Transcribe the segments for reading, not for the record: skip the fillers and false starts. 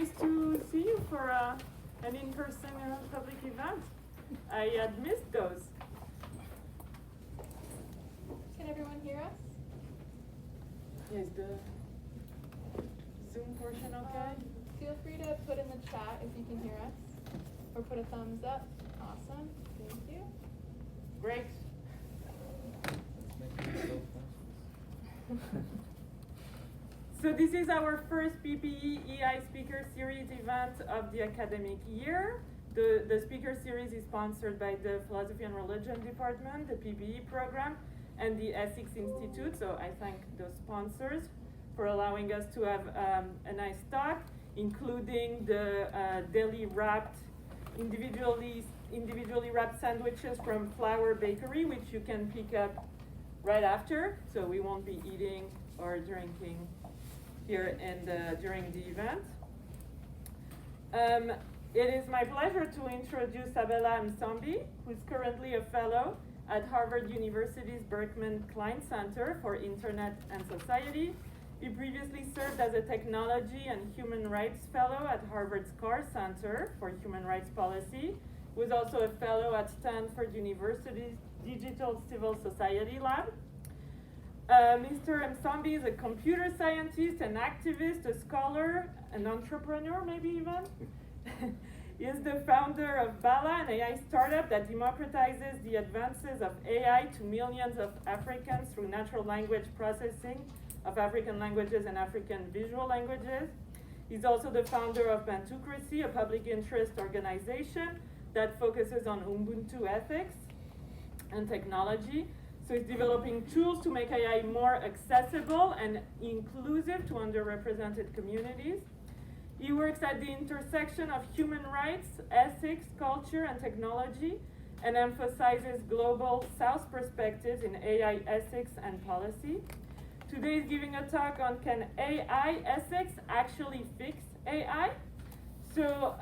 nice to see you for an in-person public event. I had missed those. Can everyone hear us? Is the Zoom portion okay? Feel free to put in the chat if you can hear us, or put a thumbs up. Awesome, thank you. Great. So this is our first PPE EI Speaker Series event of the academic year. The speaker series is sponsored by the Philosophy and Religion Department, the PPE program, and the Essex Institute. So I thank those sponsors for allowing us to have a nice talk, including the daily wrapped, individually wrapped sandwiches from Flower Bakery, which you can pick up right after. So we won't be eating or drinking here during the event. It is my pleasure to introduce Sabelo Mhlambi, who's currently a fellow at Harvard University's Berkman Klein Center for Internet and Society. He previously served as a Technology and Human Rights Fellow at Harvard's Carr Center for Human Rights Policy. He was also a fellow at Stanford University's Digital Civil Society Lab. Mr. Mhlambi is a computer scientist, an activist, a scholar, an entrepreneur, maybe even. He is the founder of Bala, an AI startup that democratizes the advances of AI to millions of Africans through natural language processing of African languages and African visual languages. He's also the founder of Bantocracy, a public interest organization that focuses on Ubuntu ethics and technology. So he's developing tools to make AI more accessible and inclusive to underrepresented communities. He works at the intersection of human rights, ethics, culture, and technology, and emphasizes global South perspectives in AI ethics and policy. Today he's giving a talk on can AI ethics actually fix AI? So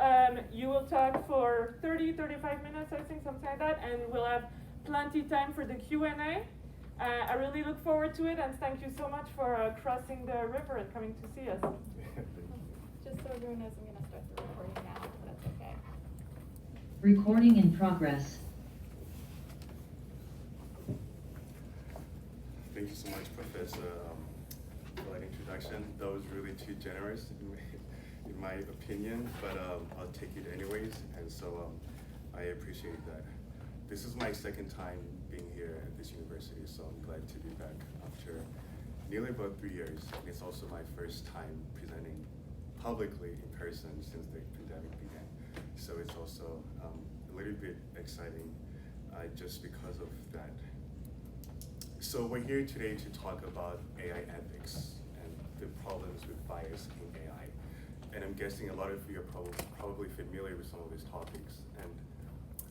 you will talk for 30, 35 minutes, I think, something like that, and we'll have plenty time for the Q&A. I really look forward to it, and thank you so much for crossing the river and coming to see us. Just so everyone knows, I'm going to start the recording now, if that's okay. Recording in progress. Thank you so much, Professor, for that introduction. That was really too generous, in my opinion, but I'll take it anyways, and so I appreciate that. This is my second time being here at this university, so I'm glad to be back after nearly about 3 years, and it's also my first time presenting publicly in person since the pandemic began. So it's also a little bit exciting just because of that. So we're here today to talk about AI ethics and the problems with bias in AI. And I'm guessing a lot of you are probably familiar with some of these topics. And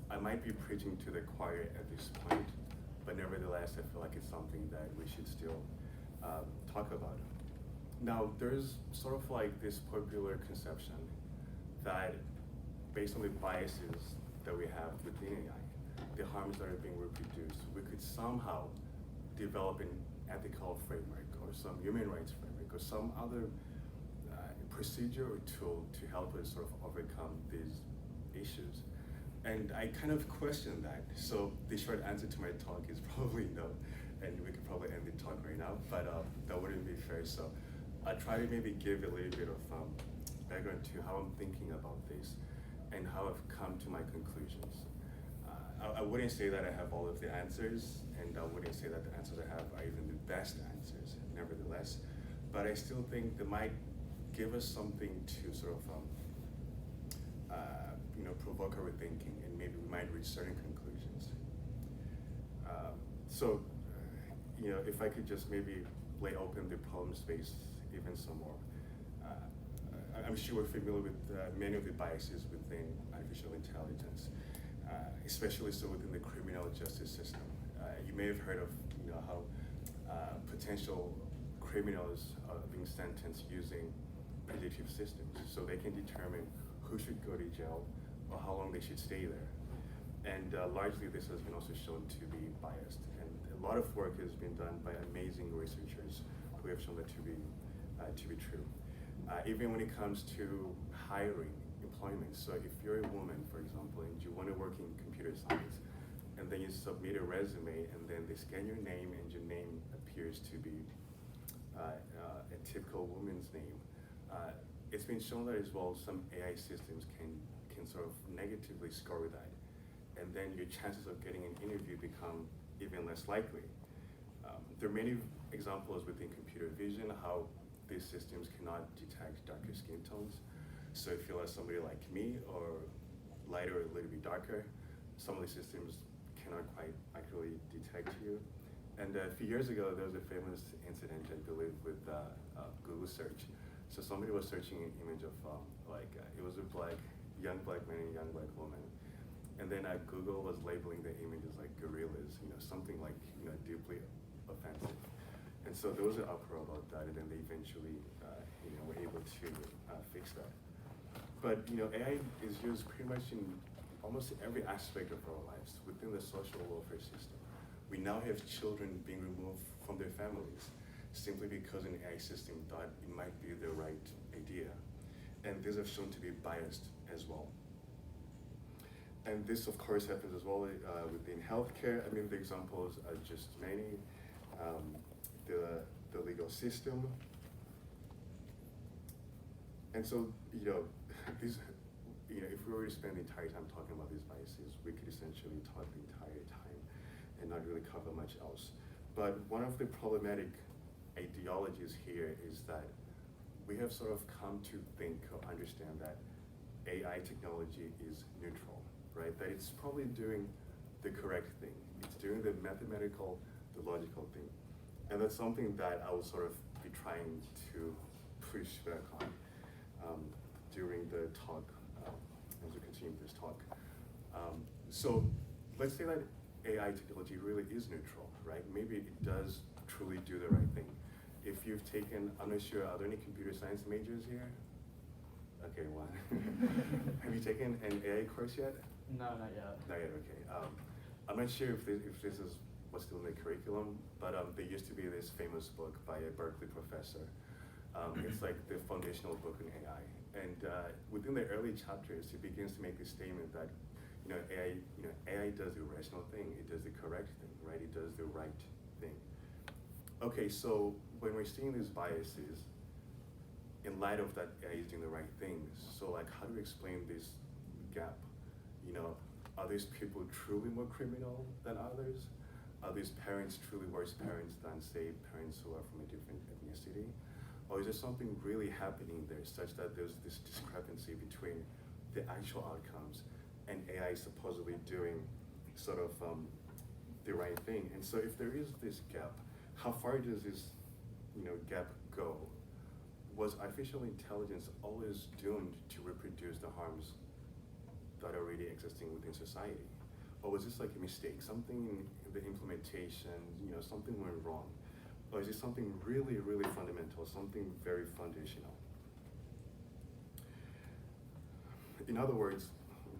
I might be preaching to the choir at this point, but nevertheless, I feel like it's something that we should still talk about. Now, there's sort of like this popular conception that based on the biases that we have within AI, the harms that are being reproduced, we could somehow develop an ethical framework or some human rights framework or some other procedure or tool to help us sort of overcome these issues. And I kind of question that. So the short answer to my talk is probably no, and we could probably end the talk right now, but that wouldn't be fair. So I'll try to maybe give a little bit of background to how I'm thinking about this and how I've come to my conclusions. I wouldn't say that I have all of the answers, and I wouldn't say that the answers I have are even the best answers, nevertheless, but I still think they might give us something to sort of provoke our thinking, and maybe we might reach certain conclusions. If I could just maybe lay open the problem space even some more. I'm sure we're familiar with many of the biases within artificial intelligence, especially so within the criminal justice system. You may have heard of how potential criminals are being sentenced using predictive systems, so they can determine who should go to jail or how long they should stay there. And largely this has been also shown to be biased. And a lot of work has been done by amazing researchers who have shown that to be true. Even when it comes to hiring, employment. So if you're a woman, for example, and you want to work in computer science, and then you submit a resume, and then they scan your name, and your name appears to be a typical woman's name. It's been shown that as well, some AI systems can sort of negatively score that, and then your chances of getting an interview become even less likely. There are many examples within computer vision how these systems cannot detect darker skin tones. So if you're somebody like me, or lighter or a little bit darker, some of the systems cannot quite accurately detect you. And a few years ago, there was a famous incident, I believe, with Google search. So somebody was searching an image of it was a young black man and a young black woman. And then Google was labeling the image as like gorillas, something like, deeply offensive. And so there was an uproar about that, and then they eventually, were able to fix that. But AI is used pretty much in almost every aspect of our lives within the social welfare system. We now have children being removed from their families simply because an AI system thought it might be the right idea. And these have shown to be biased as well. And this, of course, happens as well within healthcare. I mean, the examples are just many. The legal system. And so, if we were to spend the entire time talking about these biases, we could essentially talk the entire time and not really cover much else. But one of the problematic ideologies here is that we have sort of come to think or understand that AI technology is neutral, right? That it's probably doing the correct thing. It's doing the mathematical, the logical thing. And that's something that I will sort of be trying to push back on during the talk, as we continue this talk. So let's say that AI technology really is neutral, right? Maybe it does truly do the right thing. If you've taken, I'm not sure, are there any computer science majors here? Okay, one. Have you taken an AI course yet? No, not yet. Not yet, okay. I'm not sure if this is what's still in the curriculum, but there used to be this famous book by a Berkeley professor. It's like the foundational book in AI. And within the early chapters, he begins to make this statement that AI does the rational thing, it does the correct thing, right? It does the right thing. Okay, so when we're seeing these biases, in light of that AI is doing the right thing, so like how do we explain this gap? Are these people truly more criminal than others? Are these parents truly worse parents than, say, parents who are from a different ethnicity? Or is there something really happening there such that there's this discrepancy between the actual outcomes and AI supposedly doing sort of the right thing? And so if there is this gap, how far does this gap go? Was artificial intelligence always doomed to reproduce the harms that are already existing within society? Or was this like a mistake, something in the implementation, something went wrong? Or is it something really, really fundamental, something very foundational? In other words,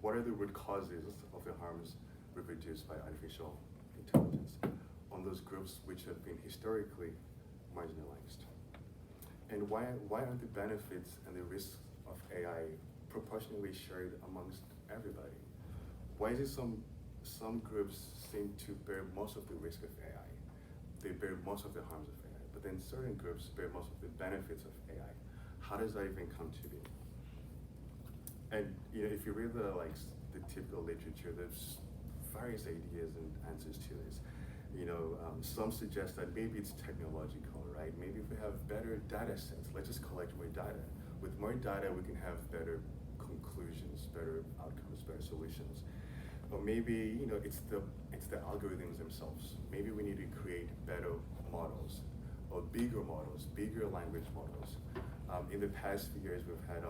what are the root causes of the harms reproduced by artificial intelligence on those groups which have been historically marginalized? And why aren't the benefits and the risks of AI proportionally shared amongst everybody? Why is it some groups seem to bear most of the risk of AI? They bear most of the harms of AI, but then certain groups bear most of the benefits of AI. How does that even come to be? And if you read the typical literature, there's various ideas and answers to this. Some suggest that maybe it's technological, right? Maybe if we have better data sets, let's just collect more data. With more data, we can have better conclusions, better outcomes, better solutions. Or maybe it's the algorithms themselves. Maybe we need to create better models, or bigger language models. In the past few years, we've had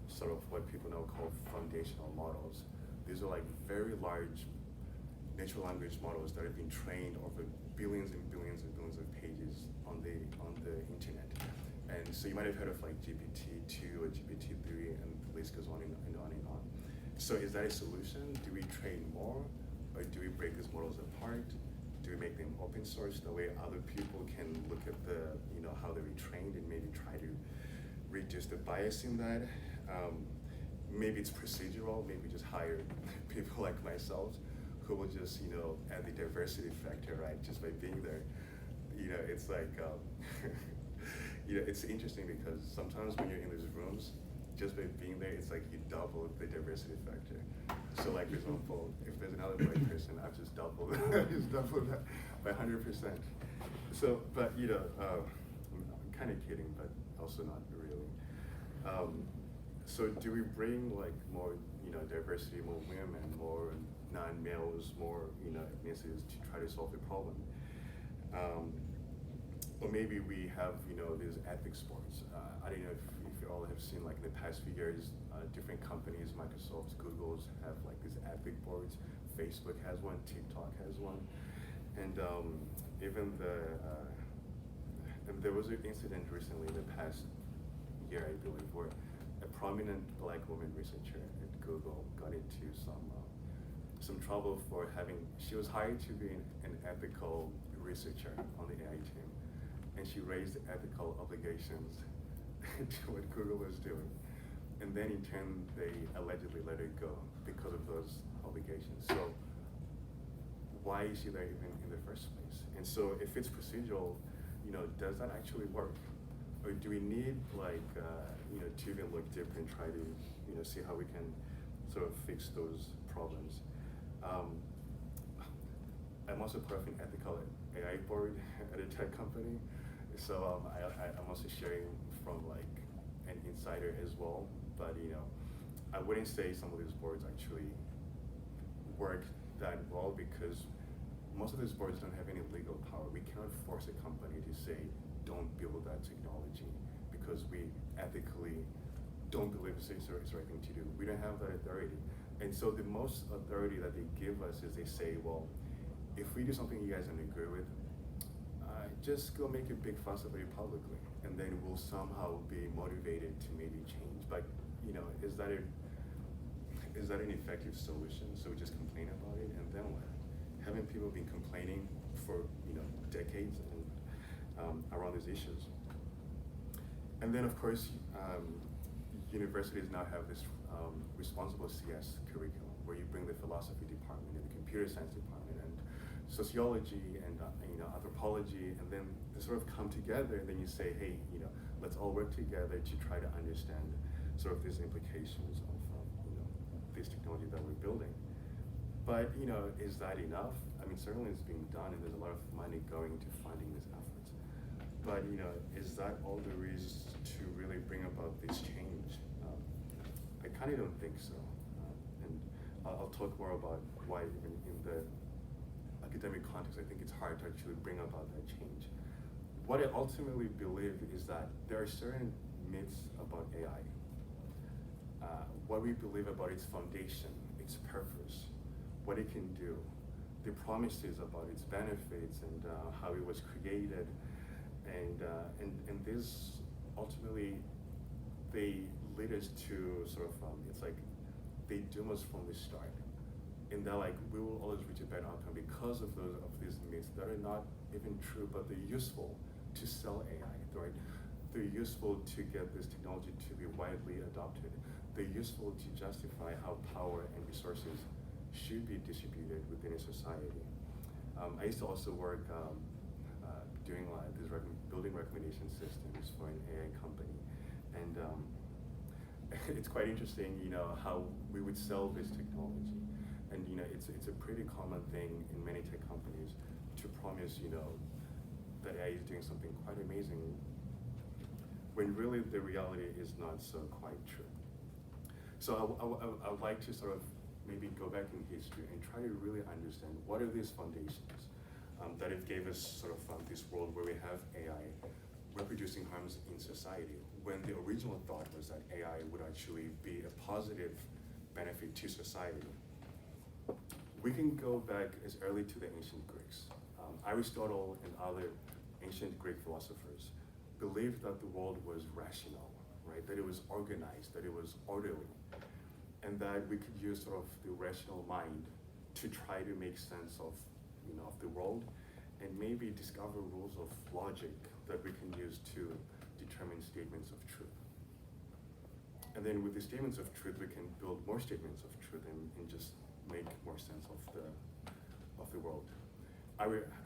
sort of what people now call foundational models. These are like very large natural language models that have been trained over billions and billions and billions of pages on the internet. And so you might have heard of like GPT-2 or GPT-3, and the list goes on and on and on. So is that a solution? Do we train more, or do we break these models apart? Do we make them open source? The way other people can look at the, how they were trained and maybe try to reduce the bias in that. Maybe it's procedural, maybe just hire people like myself who will just, add the diversity factor, right? Just by being there. It's like, it's interesting because sometimes when you're in these rooms, just by being there, it's like you double the diversity factor. So like, for example, if there's another white person, I've just doubled that by 100%. So, but I'm kind of kidding, but also not really. So do we bring like more, diversity, more women, more non-males, more, ethnicities to try to solve the problem? Or maybe we have, these ethics boards. I don't know if you all have seen, like in the past few years, different companies, Microsoft, Google's have like these ethic boards. Facebook has one, TikTok has one, and even and there was an incident recently in the past year, I believe, where a prominent Black woman researcher at Google got into some trouble for she was hired to be an ethical researcher on the AI team, and she raised ethical obligations to what Google was doing. And then in turn, they allegedly let her go because of those obligations. So why is she there even in the first place? And so if it's procedural, does that actually work? Or do we need to even look deeper and try to, see how we can sort of fix those problems? I'm also part of an ethical AI board at a tech company. So I'm also sharing from like an insider as well. But I wouldn't say some of these boards actually work that well because most of these boards don't have any legal power. We cannot force a company to say, don't build that technology because we ethically don't believe it's the right thing to do. We don't have that authority. And so the most authority that they give us is they say, well, if we do something you guys don't agree with, just go make a big fuss about it publicly, and then we'll somehow be motivated to maybe change. But is that an effective solution? So we just complain about it, and then what? Haven't people been complaining for decades and around these issues? And then of course, universities now have this responsible CS curriculum where you bring the philosophy department and the computer science department and sociology and anthropology, and then they sort of come together, and then you say, hey, let's all work together to try to understand sort of these implications of this technology that we're building. But is that enough? I mean, certainly it's being done, and there's a lot of money going into funding these efforts. But is that all there is to really bring about this change? I kind of don't think so. And I'll talk more about why even in the academic context, I think it's hard to actually bring about that change. What I ultimately believe is that there are certain myths about AI. What we believe about its foundation, its purpose, what it can do, the promises about its benefits and how it was created, and this ultimately they lead us to sort of it's like they doom us from the start. And they're like, we will always reach a better outcome because of these myths that are not even true, but they're useful to sell AI, right? They're useful to get this technology to be widely adopted. They're useful to justify how power and resources should be distributed within a society. I used to also work doing building recommendation systems for an AI company, and it's quite interesting, how we would sell this technology. And it's a pretty common thing in many tech companies to promise that AI is doing something quite amazing, when really the reality is not so quite true. So I would like to sort of maybe go back in history and try to really understand what are these foundations that it gave us sort of this world where we have AI reproducing harms in society, when the original thought was that AI would actually be a positive benefit to society. We can go back as early to the ancient Greeks. Aristotle and other ancient Greek philosophers believed that the world was rational, right? That it was organized, that it was orderly, and that we could use sort of the rational mind to try to make sense of, of the world, and maybe discover rules of logic that we can use to determine statements of truth. And then with the statements of truth, we can build more statements of truth and just make more sense of the world.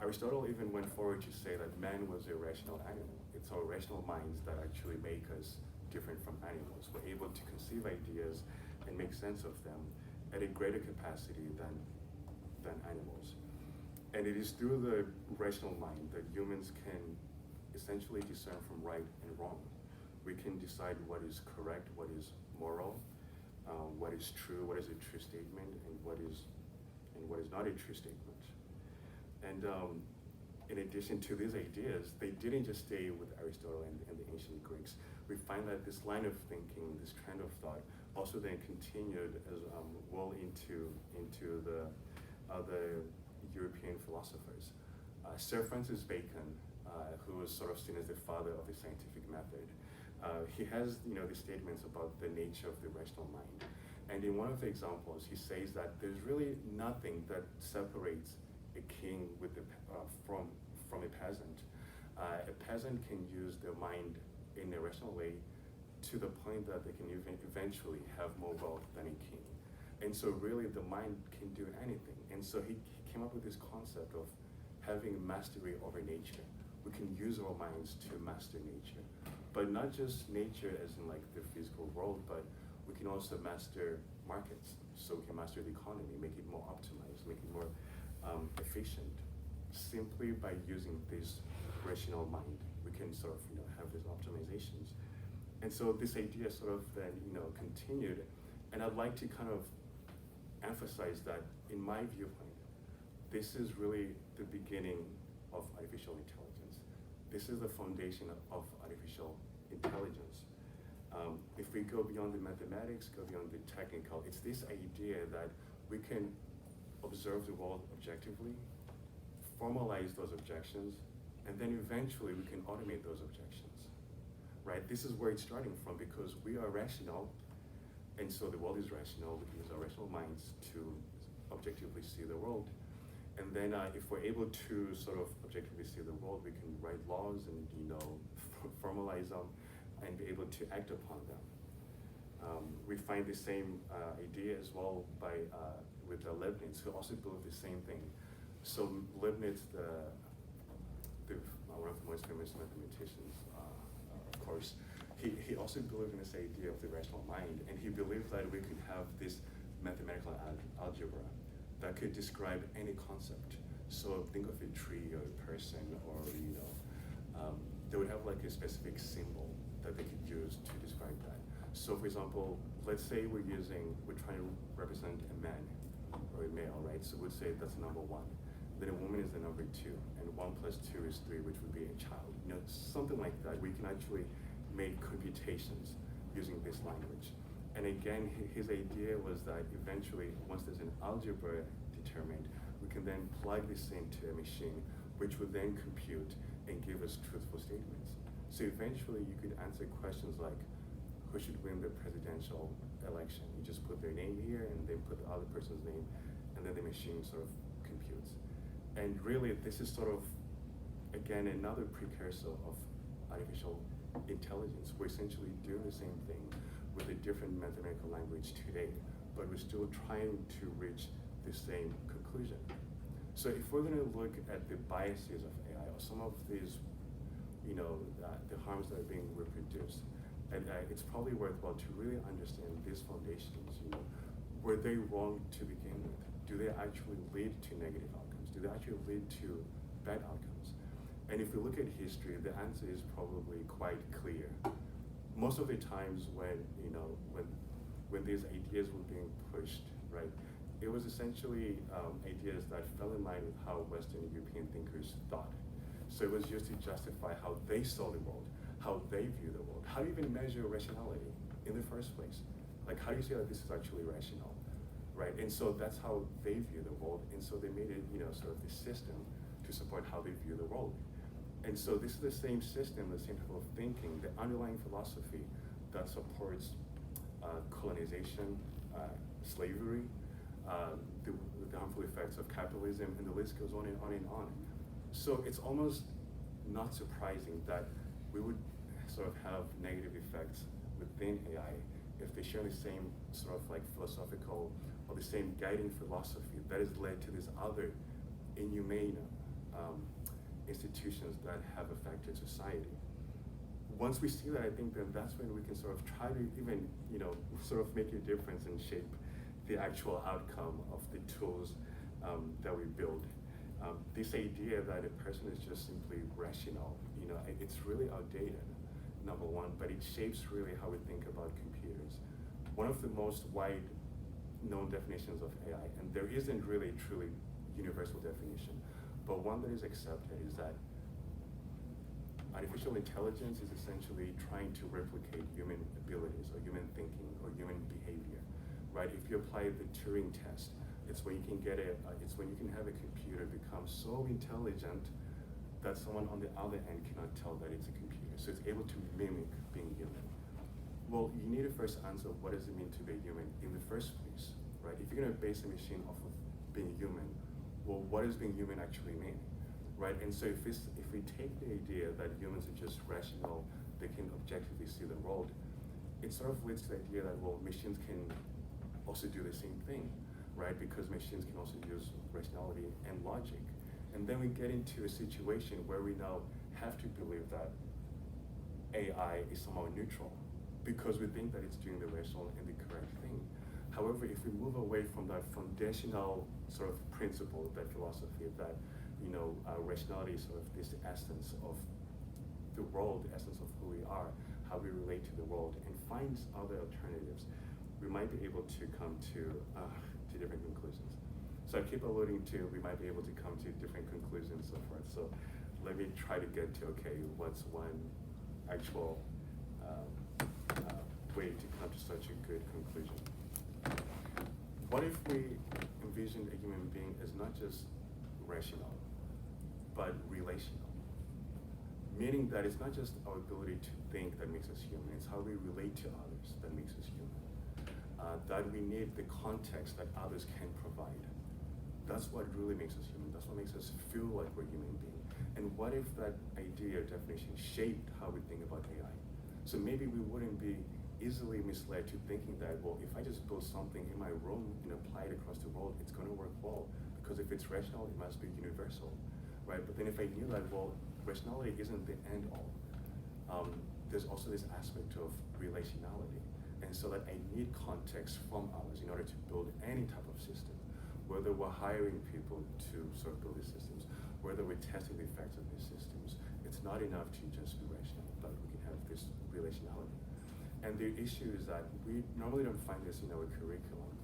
Aristotle even went forward to say that man was a rational animal. It's our rational minds that actually make us different from animals. We're able to conceive ideas and make sense of them at a greater capacity than animals. And it is through the rational mind that humans can essentially discern from right and wrong. We can decide what is correct, what is moral, what is true, what is a true statement, and what is not a true statement. And in addition to these ideas, they didn't just stay with Aristotle and the ancient Greeks. We find that this line of thinking, this trend of thought, also then continued as well into the other European philosophers. Sir Francis Bacon, who was sort of seen as the father of the scientific method, he has these statements about the nature of the rational mind. And in one of the examples, he says that there's really nothing that separates a king from a peasant. A peasant can use their mind in a rational way to the point that they can eventually have more wealth than a king. And so really the mind can do anything. And so he came up with this concept of having mastery over nature. We can use our minds to master nature, but not just nature as in like the physical world, but we can also master markets. So we can master the economy, make it more optimized, make it more efficient, simply by using this rational mind. We can sort of have these optimizations. And so this idea sort of then continued, and I'd like to kind of emphasize that in my viewpoint, this is really the beginning of artificial intelligence. This is the foundation of artificial intelligence. If we go beyond the mathematics, go beyond the technical, it's this idea that we can observe the world objectively, formalize those objections, and then eventually we can automate those objections, right? This is where it's starting from, because we are rational, and so the world is rational. We can use our rational minds to objectively see the world. And then if we're able to sort of objectively see the world, we can write laws and formalize them and be able to act upon them. We find the same idea as well with Leibniz, who also believed the same thing. So Leibniz, one of the most famous mathematicians, of course, he also believed in this idea of the rational mind, and he believed that we could have this mathematical algebra that could describe any concept. So think of a tree or a person, or they would have like a specific symbol that they could use to describe that. So for example, let's say we're trying to represent a man or a male, right? So we'd say that's number 1. Then a woman is the number 2, and 1 plus 2 is 3, which would be a child. Something like that. We can actually make computations using this language. And again, his idea was that eventually, once there's an algebra determined, we can then plug this into a machine, which would then compute and give us truthful statements. So eventually, you could answer questions like, who should win the presidential election? You just put their name here, and then put the other person's name, and then the machine sort of computes. And really, this is sort of, again, another precursor of artificial intelligence. We're essentially doing the same thing with a different mathematical language today, but we're still trying to reach the same conclusion. So if we're going to look at the biases of AI, or some of these, the harms that are being reproduced, and it's probably worthwhile to really understand these foundations. Were they wrong to begin with? Do they actually lead to negative outcomes? Do they actually lead to bad outcomes? And if we look at history, the answer is probably quite clear. Most of the times when these ideas were being pushed, right, it was essentially ideas that fell in line with how Western European thinkers thought. So it was used to justify how they saw the world, how they view the world. How do you even measure rationality in the first place? Like, how do you say that this is actually rational, right? And so that's how they view the world. And so they made it, sort of the system to support how they view the world. And so this is the same system, the same type of thinking, the underlying philosophy that supports colonization, slavery, the harmful effects of capitalism, and the list goes on and on and on. So it's almost not surprising that we would sort of have negative effects within AI if they share the same sort of like philosophical or the same guiding philosophy that has led to these other inhumane institutions that have affected society. Once we see that, I think then that's when we can sort of try to even, sort of make a difference and shape the actual outcome of the tools that we build. This idea that a person is just simply rational, it's really outdated, number one, but it shapes really how we think about computers. One of the most wide known definitions of AI, and there isn't really a truly universal definition, but one that is accepted is that artificial intelligence is essentially trying to replicate human abilities or human thinking or human behavior, right? If you apply the Turing test, it's when you can it's when you can have a computer become so intelligent that someone on the other end cannot tell that it's a computer. So it's able to mimic being human. Well, you need to first answer what does it mean to be human in the first place, right? If you're gonna base a machine off of being human, well, what does being human actually mean, right? And so if we take the idea that humans are just rational, they can objectively see the world, it sort of leads to the idea that, well, machines can also do the same thing, right? Because machines can also use rationality and logic. And then we get into a situation where we now have to believe that AI is somehow neutral because we think that it's doing the rational and the correct thing. However, if we move away from that foundational sort of principle, that philosophy, that rationality is sort of this essence of the world, the essence of who we are, how we relate to the world, and finds other alternatives, we might be able to come to different conclusions. So I keep alluding to we might be able to come to different conclusions and so forth. So let me try to get to, what's one actual way to come to such a good conclusion? What if we envisioned a human being as not just rational, but relational? Meaning that it's not just our ability to think that makes us human, it's how we relate to others that makes us human. That we need the context that others can provide. That's what really makes us human. That's what makes us feel like we're human beings. And what if that idea or definition shaped how we think about AI? So maybe we wouldn't be easily misled to thinking that, well, if I just build something in my room and apply it across the world, it's going to work well. Because if it's rational, it must be universal, right? But then if I knew that, well, rationality isn't the end all. There's also this aspect of relationality. And so that I need context from others in order to build any type of system, whether we're hiring people to sort of build these systems, whether we're testing the effects of these systems. It's not enough to just be rational, but we can have this relationality. And the issue is that we normally don't find this in our curriculum.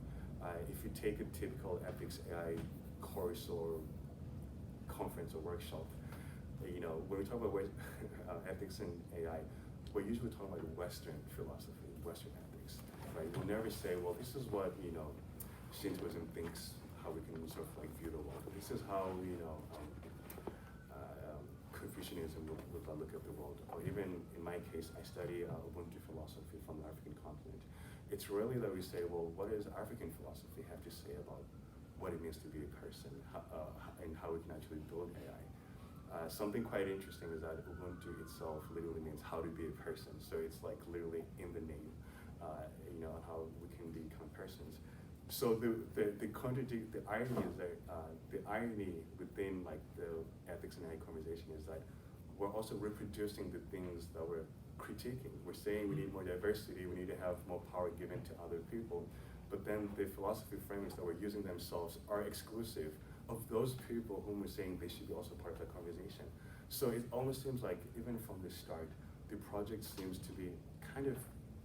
If you take a typical ethics AI course or conference or workshop, when we talk about ethics and AI, we're usually talking about Western philosophy, Western ethics, right? We'll never say, well, this is what, Shintoism thinks, how we can sort of like view the world. This is how, Confucianism would look at the world. Or even in my case, I study Ubuntu philosophy from the African continent. It's rarely that we say, well, what does African philosophy have to say about what it means to be a person and how we can actually build AI? Something quite interesting is that Ubuntu itself literally means how to be a person. So it's like literally in the name, how we can become persons. So the irony is that the irony within like the ethics and AI conversation is that we're also reproducing the things that we're critiquing. We're saying we need more diversity, we need to have more power given to other people, but then the philosophy frameworks that we're using themselves are exclusive of those people whom we're saying they should be also part of the conversation. So it almost seems like even from the start, the project seems to be kind of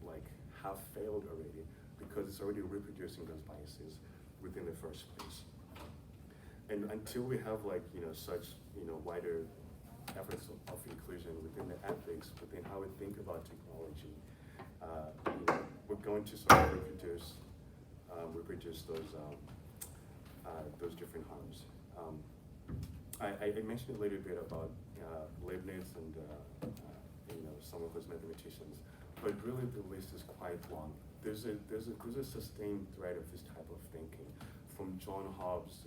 like half failed already, because it's already reproducing those biases within the first place. And until we have like, such, wider efforts of inclusion within the ethics, within how we think about technology, we're going to sort of reproduce those different harms. I mentioned a little bit about Leibniz and some of those mathematicians, but really the list is quite long. There's a sustained thread of this type of thinking, from John Hobbes,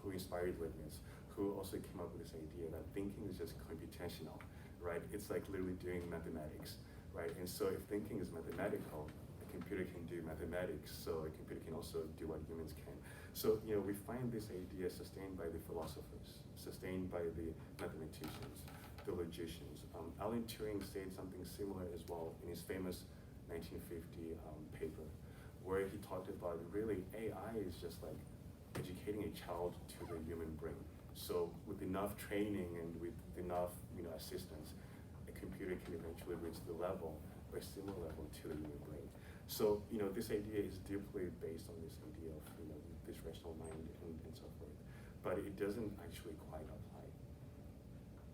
who inspired Leibniz, who also came up with this idea that thinking is just computational, right? It's like literally doing mathematics. right? And so if thinking is mathematical, a computer can do mathematics, so a computer can also do what humans can. So, we find this idea sustained by the philosophers, sustained by the mathematicians, the logicians. Alan Turing said something similar as well in his famous 1950 paper, where he talked about really AI is just like educating a child to the human brain. So with enough training and with enough assistance, a computer can eventually reach the level or a similar level to the human brain. So this idea is deeply based on this idea of this rational mind and so forth, but it doesn't actually quite apply.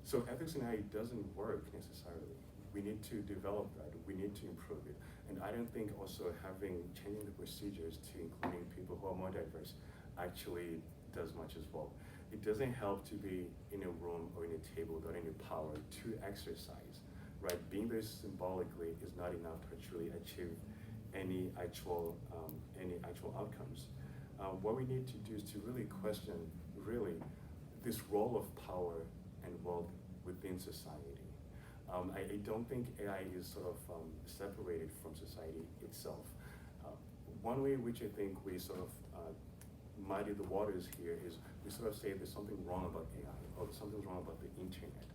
So ethics in AI doesn't work necessarily. We need to develop that. We need to improve it. And I don't think also changing the procedures to including people who are more diverse actually does much as well. It doesn't help to be in a room or in a table without any power to exercise, right? Being there symbolically is not enough to actually achieve any actual outcomes. What we need to do is to really question this role of power and wealth within society. I don't think AI is sort of separated from society itself. One way in which I think we sort of muddy the waters here is we sort of say there's something wrong about AI or there's something wrong about the internet.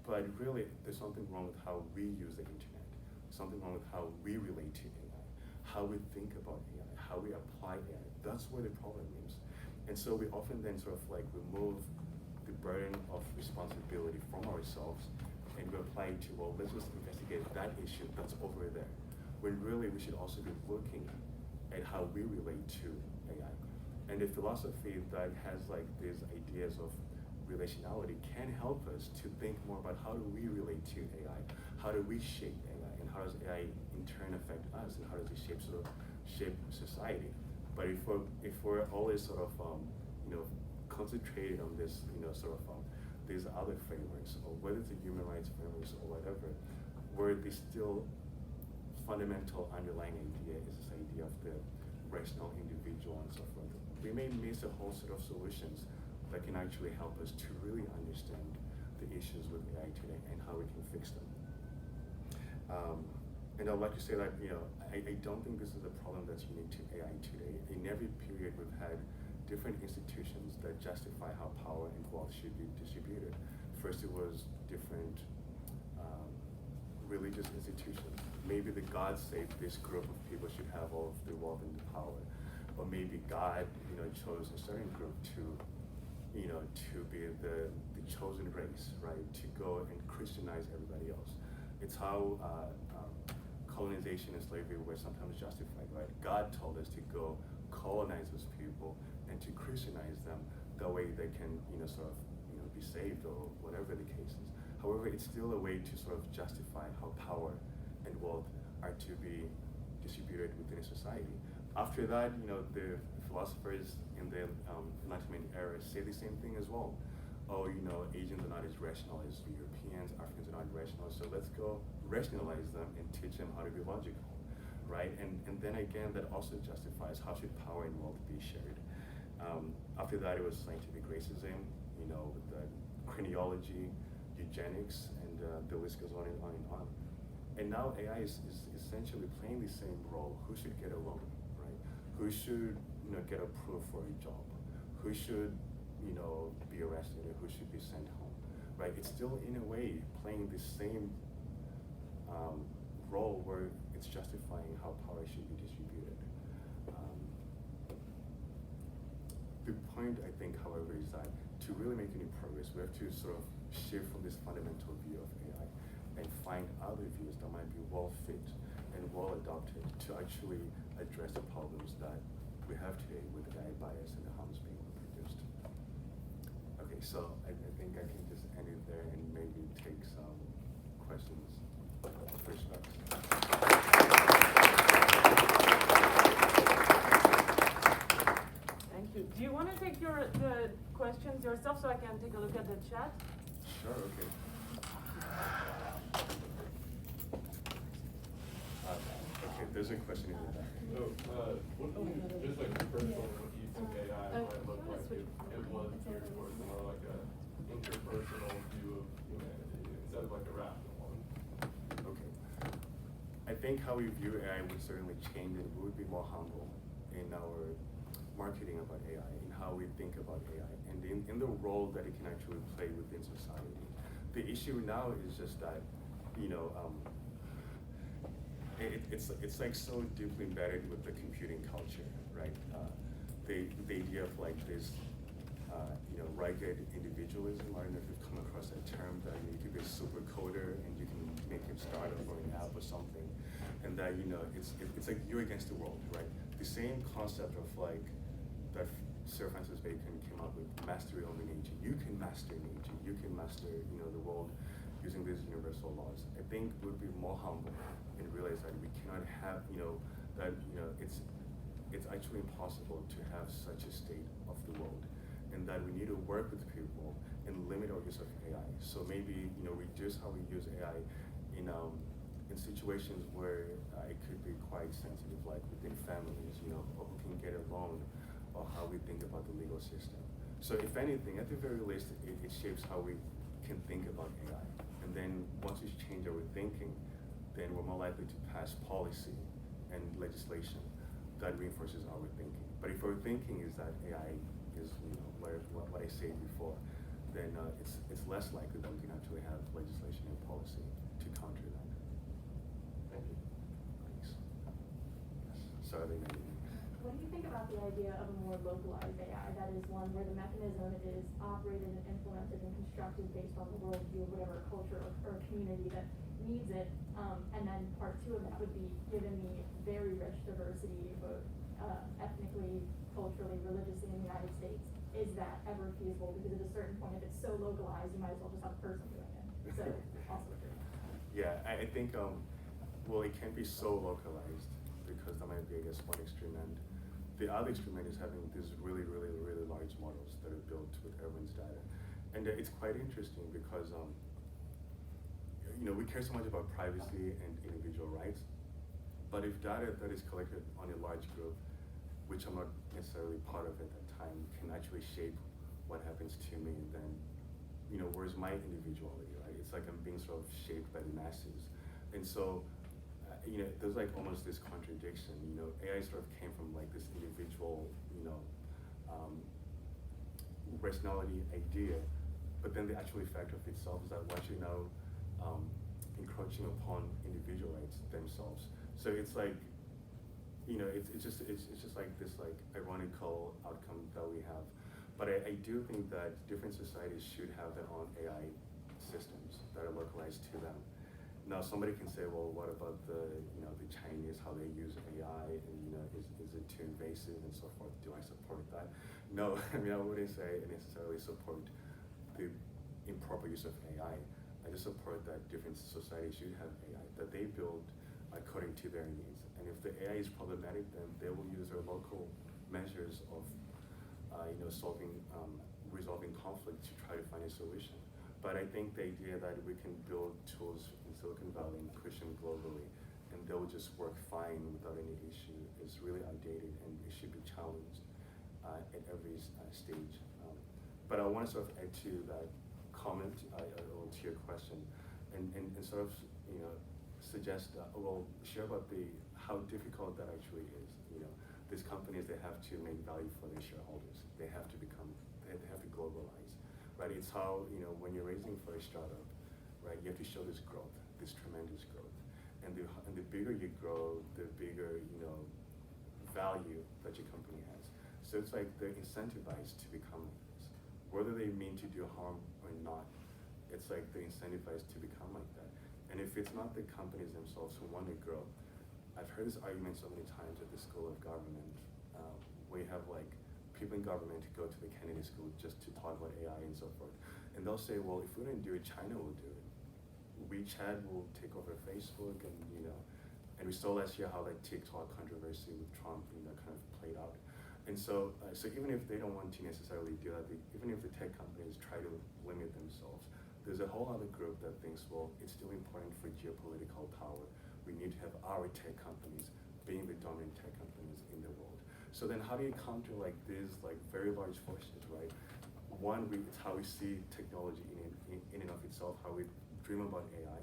But really, there's something wrong with how we use the internet, something wrong with how we relate to AI, how we think about AI, how we apply AI. That's where the problem is. And so we often then sort of like remove the burden of responsibility from ourselves and we apply it to, well, let's just investigate that issue that's over there. When really we should also be looking at how we relate to AI. And the philosophy that has like these ideas of relationality can help us to think more about how do we relate to AI, how do we shape AI, and how does AI in turn affect us, and how does it shape society. But if we're always sort of concentrated on this these other frameworks, or whether it's the human rights frameworks or whatever, where the still fundamental underlying idea is this idea of the rational individual and so forth, we may miss a whole set of solutions that can actually help us to really understand the issues with AI today and how we can fix them. And I'd like to say that I don't think this is a problem that's unique to AI today. In every period, we've had different institutions that justify how power and wealth should be distributed. First, it was different religious institutions. Maybe the gods say this group of people should have all of the wealth and the power, or maybe God, chose a certain group to be the chosen race, right? To go and Christianize everybody else. It's how colonization and slavery were sometimes justified, right? God told us to go colonize those people and to Christianize them. That way they can, be saved or whatever the case is. However, it's still a way to sort of justify how power and wealth are to be distributed within a society. After that, the philosophers in the Enlightenment era say the same thing as well. Oh, Asians are not as rational as Europeans, Africans are not rational, so let's go rationalize them and teach them how to be logical, right? And then again, that also justifies how should power and wealth be shared. After that, it was scientific racism, with the craniology, eugenics, and the list goes on and on and on. And now AI is essentially playing the same role. Who should get a loan, right? Who should get approved for a job? Who should be arrested, or who should be sent home, right? It's still in a way playing the same role where it's justifying how power should be distributed. The point, I think, however, is that to really make any progress, we have to sort of shift from this fundamental view of AI and find other views that might be well fit and well adopted to actually address the problems that we have today with AI bias and the harms being reproduced. Okay, so I think I can just end it there and maybe take some questions, pushbacks. Thank you. Do you want to take the questions yourself so I can take a look at the chat? Sure, okay. Okay, there's a question in the back. So, what do you, just like the personal use of AI might look like if it was geared towards more like a interpersonal view of humanity instead of like a rational one? Okay. think how we view AI would certainly change, and we would be more humble in our marketing about AI, in how we think about AI, and in the role that it can actually play within society. The issue now is just that, it's like so deeply embedded with the computing culture, right? The idea of like this, rugged individualism. I don't know if you've come across that term, that you could be a super coder and you can make a startup or an app or something, and that it's like you're against the world, right? The same concept of like that Sir Francis Bacon came up with, mastery over nature. You can master nature. You can master the world using these universal laws. I think we'd be more humble and realize that we cannot have it's actually impossible to have such a state of the world, and that we need to work with people and limit our use of AI. So maybe reduce how we use AI in situations where it could be quite sensitive, like within families, or who can get a loan, or how we think about the legal system. So if anything, at the very least, it shapes how we can think about AI. And then once we change our thinking, then we're more likely to pass policy and legislation that reinforces our thinking. But if our thinking is that AI is what I said before, then it's less likely that we can actually have legislation and policy to counter that. Thank you. Thanks. Yes. Sorry, What do you think about the idea of a more localized AI? That is one where the mechanism is operated and implemented and constructed based on the worldview of whatever culture or community that needs it. And then part two of that would be, given the very rich diversity, both ethnically, culturally, religiously in the United States, is that ever feasible? Because at a certain point, if it's so localized, you might as well just have a person doing it. So also true. Yeah, I think it can be so localized, because that might be, I guess, one extreme end. The other extreme end is having these really, really, really large models that are built with everyone's data. And it's quite interesting because, we care so much about privacy and individual rights, but if data that is collected on a large group, which I'm not necessarily part of at that time, can actually shape what happens to me, then, where's my individuality, right? It's like I'm being sort of shaped by the masses. And so, there's like almost this contradiction. AI sort of came from like this individual, rationality idea, but then the actual effect of itself is that we're actually now encroaching upon individual rights themselves. So it's like, it's just like this like ironical outcome that we have. But I do think that different societies should have their own AI systems that are localized to them. Now somebody can say, well, what about the Chinese, how they use AI, and is it too invasive and so forth? Do I support that? No, I wouldn't say I necessarily support the improper use of AI. I just support that different societies should have AI that they build according to their needs. And if the AI is problematic, then they will use their local measures of resolving conflict to try to find a solution. But I think the idea that we can build tools in Silicon Valley and push them globally, and they'll just work fine without any issue, is really outdated, and it should be challenged at every stage. But I want to sort of add to that comment, or to your question, and sort of suggest, share about how difficult that actually is. These companies, they have to make value for their shareholders. They have to globalize, right? It's how, when you're raising for a startup, right, you have to show this growth, this tremendous growth. And the bigger you grow, the bigger, value that your company has. So it's like they're incentivized to become like this. Whether they mean to do harm or not, it's like they're incentivized to become like that. And if it's not the companies themselves who want to grow, I've heard this argument so many times at the School of Government, where you have like people in government who go to the Kennedy School just to talk about AI and so forth. And they'll say, well, if we don't do it, China will do it. WeChat will take over Facebook, and and we saw last year how that TikTok controversy with Trump, kind of played out. And so, even if they don't want to necessarily do that, even if the tech companies try to limit themselves, there's a whole other group that thinks, well, it's still important for geopolitical power. We need to have our tech companies being the dominant tech companies in the world. So then how do you counter like these like very large forces, right? One, it's how we see technology in and of itself, how we dream about AI,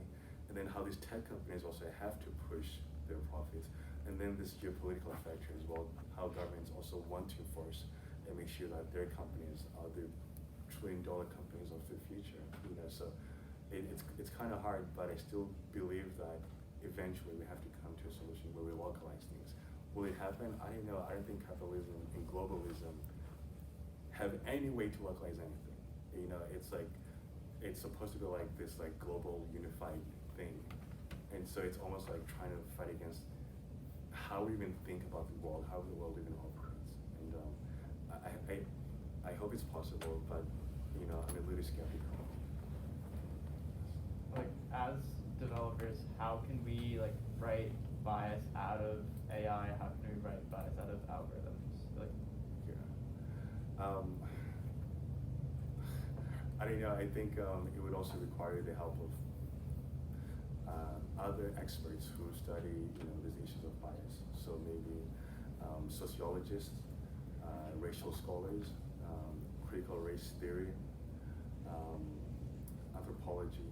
and then how these tech companies also have to push their profits. And then this geopolitical factor as well, how governments also want to enforce and make sure that their companies are the trillion-dollar companies of the future. So it's kind of hard, but I still believe that eventually we have to come to a solution where we localize things. Will it happen? I don't know. I don't think capitalism and globalism have any way to localize anything. It's like, it's supposed to be like this like global unified thing. And so it's almost like trying to fight against how we even think about the world, how the world even operates. And I hope it's possible, but I'm a little skeptical. Like, as developers, how can we like write bias out of AI? How can we write bias out of algorithms? Like, Yeah. I don't know. I think it would also require the help of other experts who study, these issues of bias. So maybe sociologists, racial scholars, critical race theory, anthropology,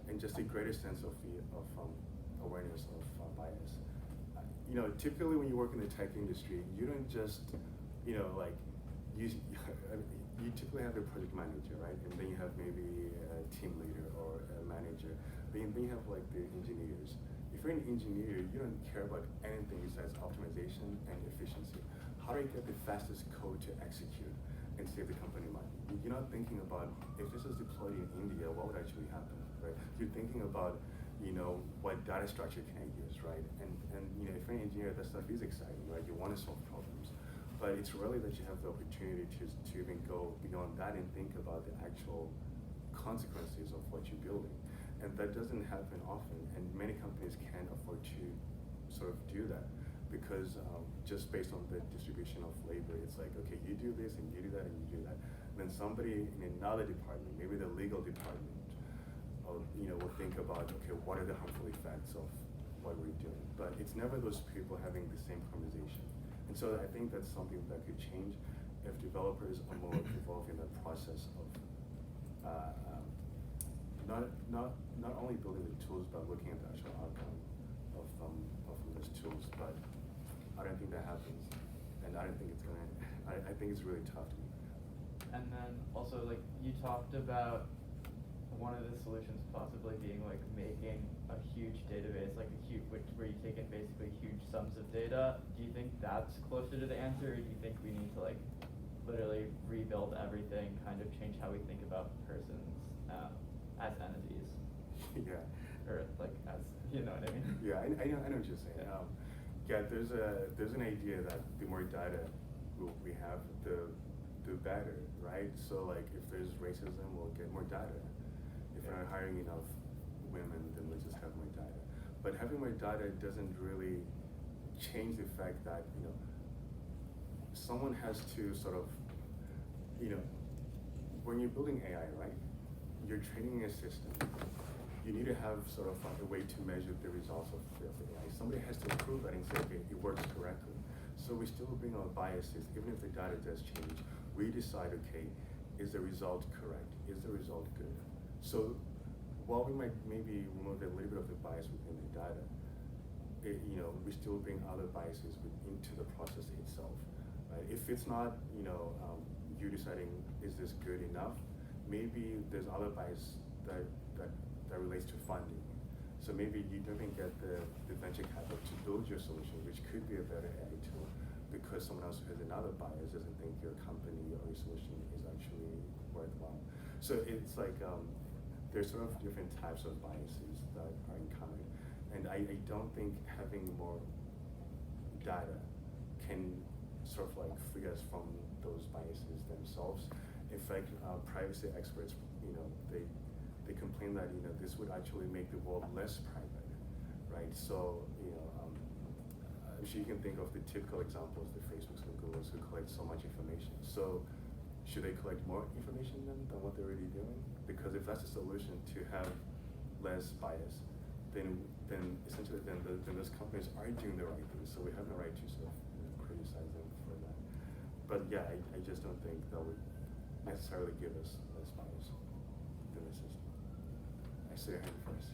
and just a greater sense of awareness of bias. Typically when you work in the tech industry, you don't just, like, you typically have a project manager, right? And then you have maybe a team leader or a manager. Then you have like the engineers. If you're an engineer, you don't care about anything besides optimization and efficiency. How do I get the fastest code to execute and save the company money? You're not thinking about, if this is deployed in India, what would actually happen, right? You're thinking about, what data structure can I use, right? And if you're an engineer, that stuff is exciting, right? You want to solve problems. But it's rarely that you have the opportunity to even go beyond that and think about the actual consequences of what you're building. And that doesn't happen often, and many companies can't afford to sort of do that because just based on the distribution of labor, it's like, okay, you do this and you do that and you do that. And then somebody in another department, maybe the legal department, will think about, okay, what are the harmful effects of what we're doing? But it's never those people having the same conversation. And so I think that's something that could change if developers are more involved in the process of not only building the tools, but looking at the actual outcome of those tools. But I don't think that happens, and I don't think it's gonna. I think it's really tough to me. and then also like you talked about one of the solutions possibly being like making a huge database, like where you take in basically huge sums of data. Do you think that's closer to the answer, or do you think we need to like literally rebuild everything, kind of change how we think about persons as entities? Yeah. Or like as, you know what I mean? Yeah, I know what you're saying. Yeah, there's an idea that the more data we have, the better, right? So like if there's racism, we'll get more data. If we're not hiring enough women, then we'll just have more data. But having more data doesn't really change the fact that, someone has to sort of, when you're building AI, right, you're training a system. You need to have sort of a way to measure the results of the AI. Somebody has to prove that and say, okay, it works correctly. So we still bring our biases, even if the data does change. We decide, okay, is the result correct? Is the result good? So while we might maybe remove a little bit of the bias within the data, we still bring other biases into the process itself. Right? If it's not, you deciding, is this good enough? Maybe there's other bias that relates to funding. So maybe you don't even get the venture capital to build your solution, which could be a better AI tool, because someone else who has another bias doesn't think your company or your solution is actually worthwhile. So it's like there's sort of different types of biases that are encountered, and I don't think having more data can sort of like free us from those biases themselves. In fact, privacy experts, they complain that this would actually make the world less private, right? So I'm sure you can think of the typical examples, the Facebooks and Googles who collect so much information. So should they collect more information than what they're already doing? Because if that's the solution to have less bias, then essentially those companies are doing the right thing. So we have no right to sort of criticize them for that. But yeah, I just don't think that would necessarily give us less bias in the system. I say your hand first.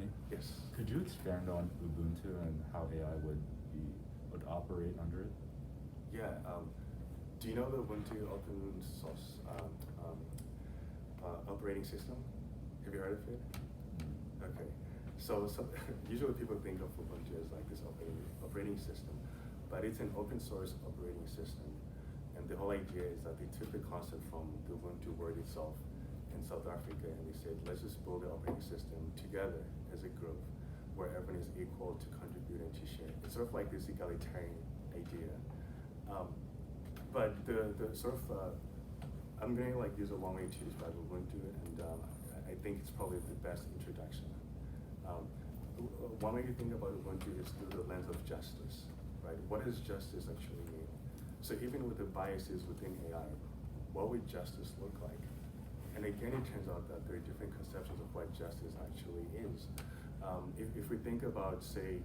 me? Yes. Could you expand on Ubuntu and how AI would operate under it? Yeah. Do you know the Ubuntu open source operating system? Have you heard of it? Okay. So usually people think of Ubuntu as like this operating system, but it's an open source operating system. And the whole idea is that they took the concept from the Ubuntu word itself in South Africa, and they said, let's just build an operating system together as a group where everyone is equal to contribute and to share. It's sort of like this egalitarian idea. But the sort of, I'm going to like use a long way to describe Ubuntu, and I think it's probably the best introduction. One way to think about Ubuntu is through the lens of justice, right? What does justice actually mean? So even with the biases within AI, what would justice look like? And again, it turns out that there are different conceptions of what justice actually is. If we think about, say,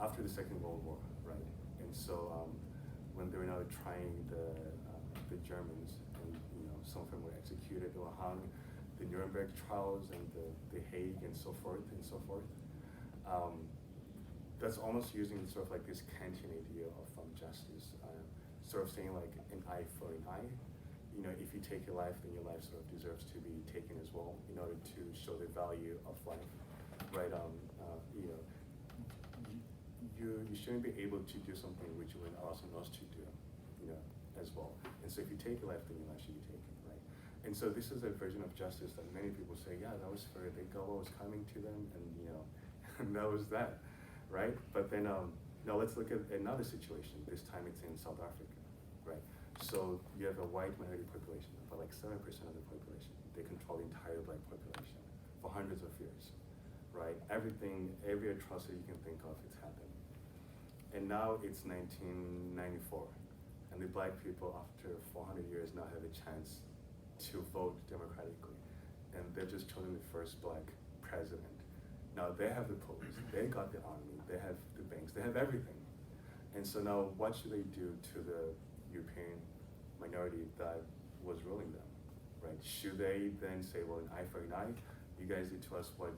after the Second World War, right? And so when they were now trying the Germans, and some of them were executed, they were hung, the Nuremberg trials and the Hague and so forth and so forth. That's almost using sort of like this Kantian idea of justice, sort of saying like an eye for an eye. If you take your life, then your life sort of deserves to be taken as well in order to show the value of life, right? You shouldn't be able to do something which you would allow someone else to do, as well. And so if you take your life, then your life should be taken, right? And so this is a version of justice that many people say, yeah, that was fair. They got what was coming to them, and and that was that, right? But then now let's look at another situation. This time it's in South Africa, right? So you have a white minority population, about like 7% of the population. They control the entire black population for hundreds of years, right? Every atrocity you can think of, it's happened. And now it's 1994, and the black people, after 400 years, now have a chance to vote democratically. And they've just chosen the first black president. Now they have the police, they got the army, they have the banks, they have everything. And so now what should they do to the European minority that was ruling them, right? Should they then say, well, an eye for an eye, you guys did to us what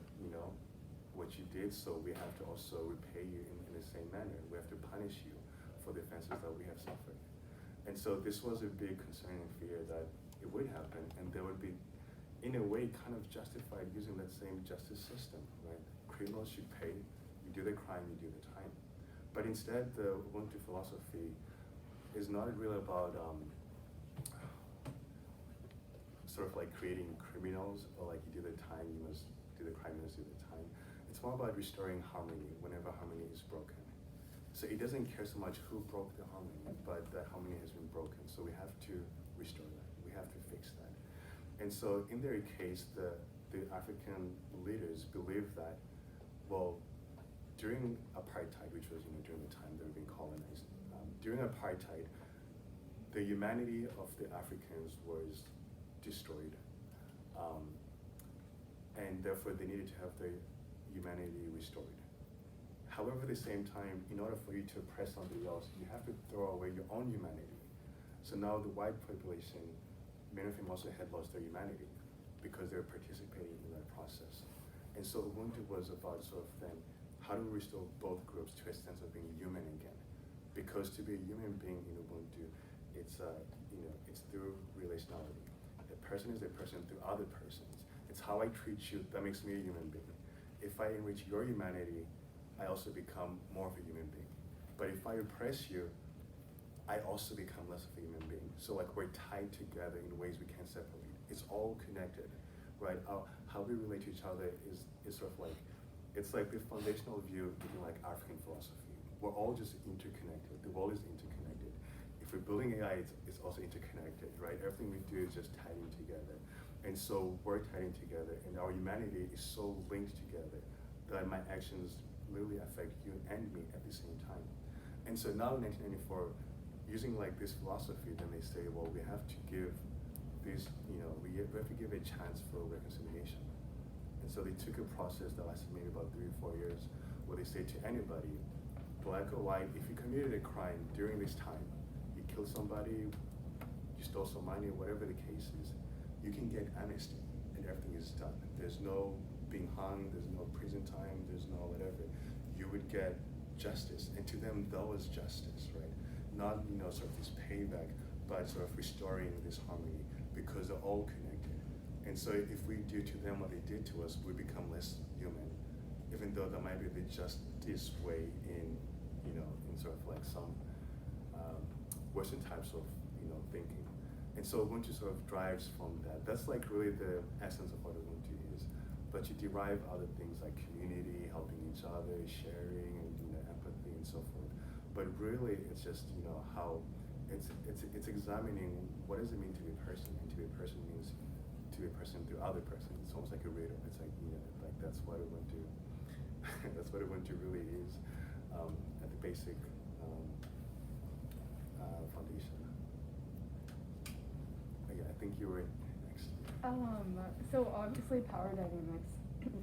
you did, so we have to also repay you in the same manner. We have to punish you for the offenses that we have suffered. And so this was a big concern and fear that it would happen, and they would be, in a way, kind of justified using that same justice system, right? Criminals should pay, you do the crime, you do the time. But instead, the Ubuntu philosophy is not really about sort of like creating criminals, or like you do the time, you must do the crime, you must do the time. It's more about restoring harmony whenever harmony is broken. So it doesn't care so much who broke the harmony, but the harmony has been broken. So we have to restore that. We have to fix that. And so in their case, the African leaders believe that, well, during apartheid, which was during the time they were being colonized, during apartheid, the humanity of the Africans was destroyed, and therefore they needed to have their humanity restored. However, at the same time, in order for you to oppress somebody else, you have to throw away your own humanity. So now the white population, many of them also had lost their humanity because they were participating in that process. And so Ubuntu was about sort of then, how do we restore both groups to a sense of being human again? Because to be a human being in Ubuntu, it's through relationality. A person is a person through other persons. It's how I treat you that makes me a human being. If I enrich your humanity, I also become more of a human being. But if I oppress you, I also become less of a human being. So like we're tied together in ways we can't separate. It's all connected, right? How we relate to each other is sort of like, it's like the foundational view in like African philosophy. We're all just interconnected. The world is interconnected. If we're building AI, it's also interconnected, right? Everything we do is just tied in together. And so we're tied in together, and our humanity is so linked together that my actions literally affect you and me at the same time. And so now in 1994, using like this philosophy, then they say, well, we have to give this, we have to give a chance for reconciliation. And so they took a process that lasted maybe about 3 or 4 years, where they say to anybody, black or white, if you committed a crime during this time, you killed somebody, you stole some money, whatever the case is, you can get amnesty and everything is done. There's no being hung, there's no prison time, there's no whatever, you would get justice, and to them that was justice, right? Not sort of this payback, but sort of restoring this harmony because they're all connected. And so if we do to them what they did to us, we become less human, even though that might be the justice way in sort of like some Western types of thinking. And so Ubuntu sort of drives from that. That's like really the essence of what Ubuntu is. But you derive other things like community, helping each other, sharing, and empathy and so forth. But really, it's just how it's examining what does it mean to be a person, and to be a person means to be a person through other person. It's almost like a riddle. It's like like that's what Ubuntu that's what Ubuntu really is at the basic foundation. Yeah, I think you were next. So obviously power dynamics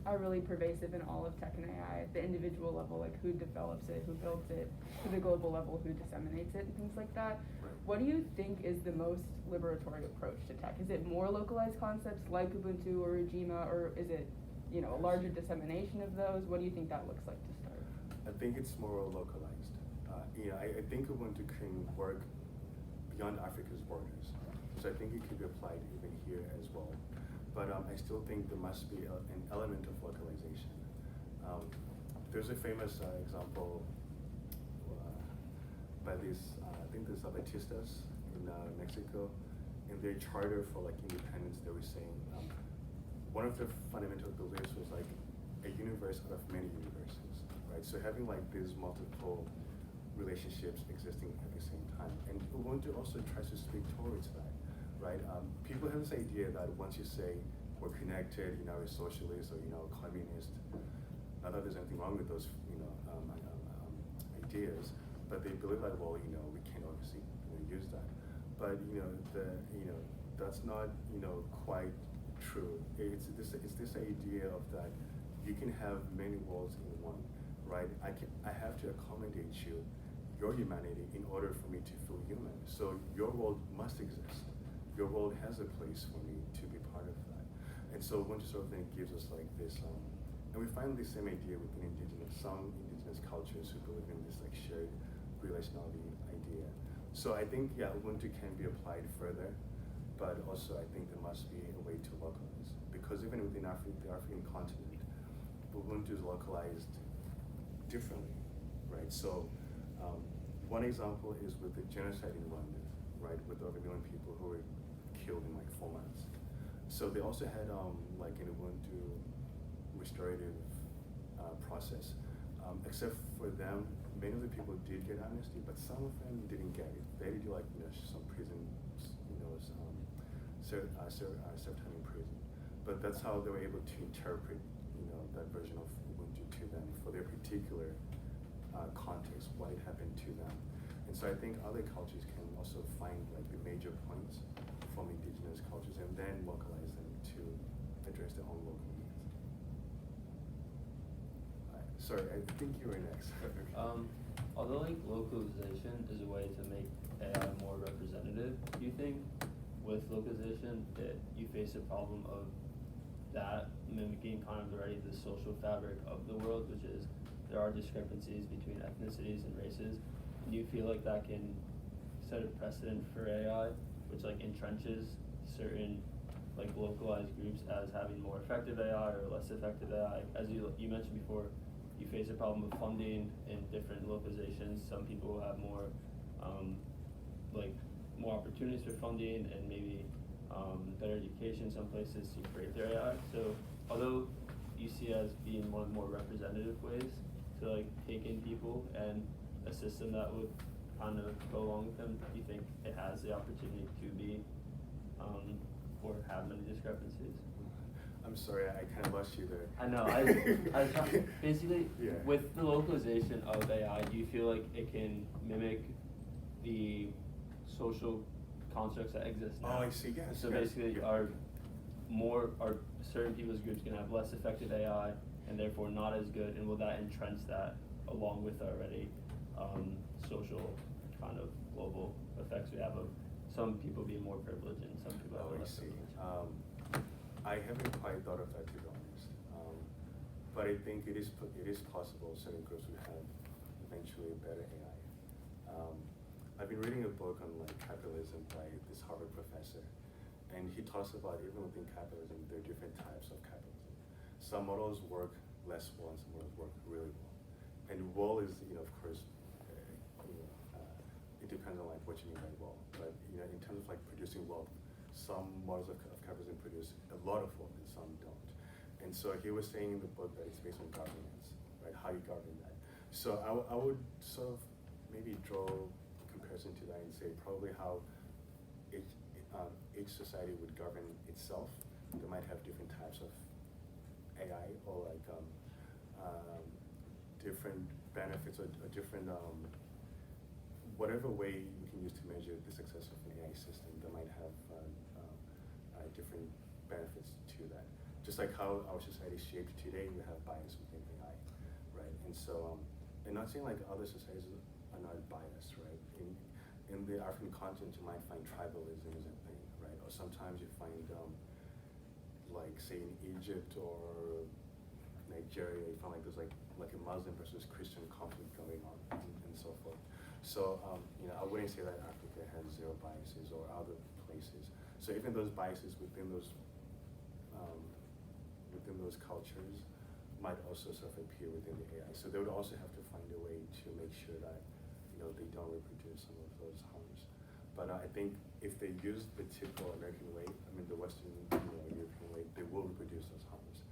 are really pervasive in all of tech and AI at the individual level, like who develops it, who builds it, to the global level, who disseminates it, and things like that. Right. What do you think is the most liberatory approach to tech? Is it more localized concepts like Ubuntu or Ujima, or is it, a larger dissemination of those? What do you think that looks like to start? I think it's more localized. I think Ubuntu can work beyond Africa's borders. So I think it could be applied even here as well. But I still think there must be an element of localization. There's a famous example by these, I think the Zapatistas in Mexico. In their charter for like independence, they were saying one of their fundamental beliefs was like a universe out of many universes, right? So having like these multiple relationships existing at the same time. And Ubuntu also tries to speak towards that. Right? People have this idea that once you say we're connected, we're socialist or communist. Not that there's anything wrong with those ideas, but they believe that we can obviously use that. But that's not quite true. It's this idea of that you can have many worlds in one, right? I have to accommodate your humanity in order for me to feel human. So your world must exist. Your world has a place for me to be part of that. And so Ubuntu sort of thing gives us like this, and we find the same idea within some indigenous cultures who believe in this like shared relationality idea. So I think, Ubuntu can be applied further, but also I think there must be a way to localize. Because even within the African continent, Ubuntu is localized differently, right? So one example is with the genocide in Rwanda, right? With over 1 million people who were killed in like 4 months. So they also had like an Ubuntu restorative process. Except for them, many of the people did get amnesty, but some of them didn't get it. They had to do like some prison, serve time in prison. But that's how they were able to interpret that version of Ubuntu to them for their particular context, what had happened to them. And so I think other cultures can also find like the major points from indigenous cultures and then localize them to address their own local needs. Sorry, I think you were next. Although like localization is a way to make AI more representative, do you think with localization that you face a problem of that mimicking kind of already the social fabric of the world, which is there are discrepancies between ethnicities and races? Do you feel like that can set a precedent for AI, which like entrenches certain like localized groups as having more effective AI or less effective AI? As you mentioned before, you face a problem of funding in different localizations. Some people have more more opportunities for funding and maybe better education in some places to create their AI. So although you see it as being one of the more representative ways to like take in people and a system that would kind of go along with them, do you think it has the opportunity to be or have many discrepancies? I'm sorry, I kind of lost you there. I know. I was basically with the localization of AI, do you feel like it can mimic the social constructs that exist now? Oh, I see. Yes. So yes, basically, are certain people's groups going to have less effective AI and therefore not as good, and will that entrench that along with already social kind of global effects we have of some people being more privileged and some people Oh, having I less see. privilege? I haven't quite thought of that, to be honest. but I think it is possible certain groups would have eventually better AI. I've been reading a book on like capitalism by this Harvard professor, and he talks about even within capitalism, there are different types of capitalism. Some models work less well, and some models work really well. And well is, of course, it depends on like what you mean by well. But in terms of like producing wealth, some models of capitalism produce a lot of wealth, and some don't. And so he was saying in the book that it's based on governance, right? How you govern that. So I would sort of maybe draw a comparison to that and say probably how each society would govern itself. They might have different types of AI or like different benefits or different whatever way you can use to measure the success of an AI system. They might have different benefits to that. Just like how our society is shaped today, we have bias within AI, right? And so, and not saying like other societies are not biased, right? In the African continent, you might find tribalism is a thing, right? Or sometimes you find, like say in Egypt or Nigeria, you find like there's like a Muslim versus Christian conflict going on, and so forth. So, I wouldn't say that Africa has zero biases or other places. So even those biases within those cultures might also sort of appear within the AI. So they would also have to find a way to make sure that they don't reproduce some of those harms. But I think if they use the typical American way, the Western European way, they will reproduce those harms.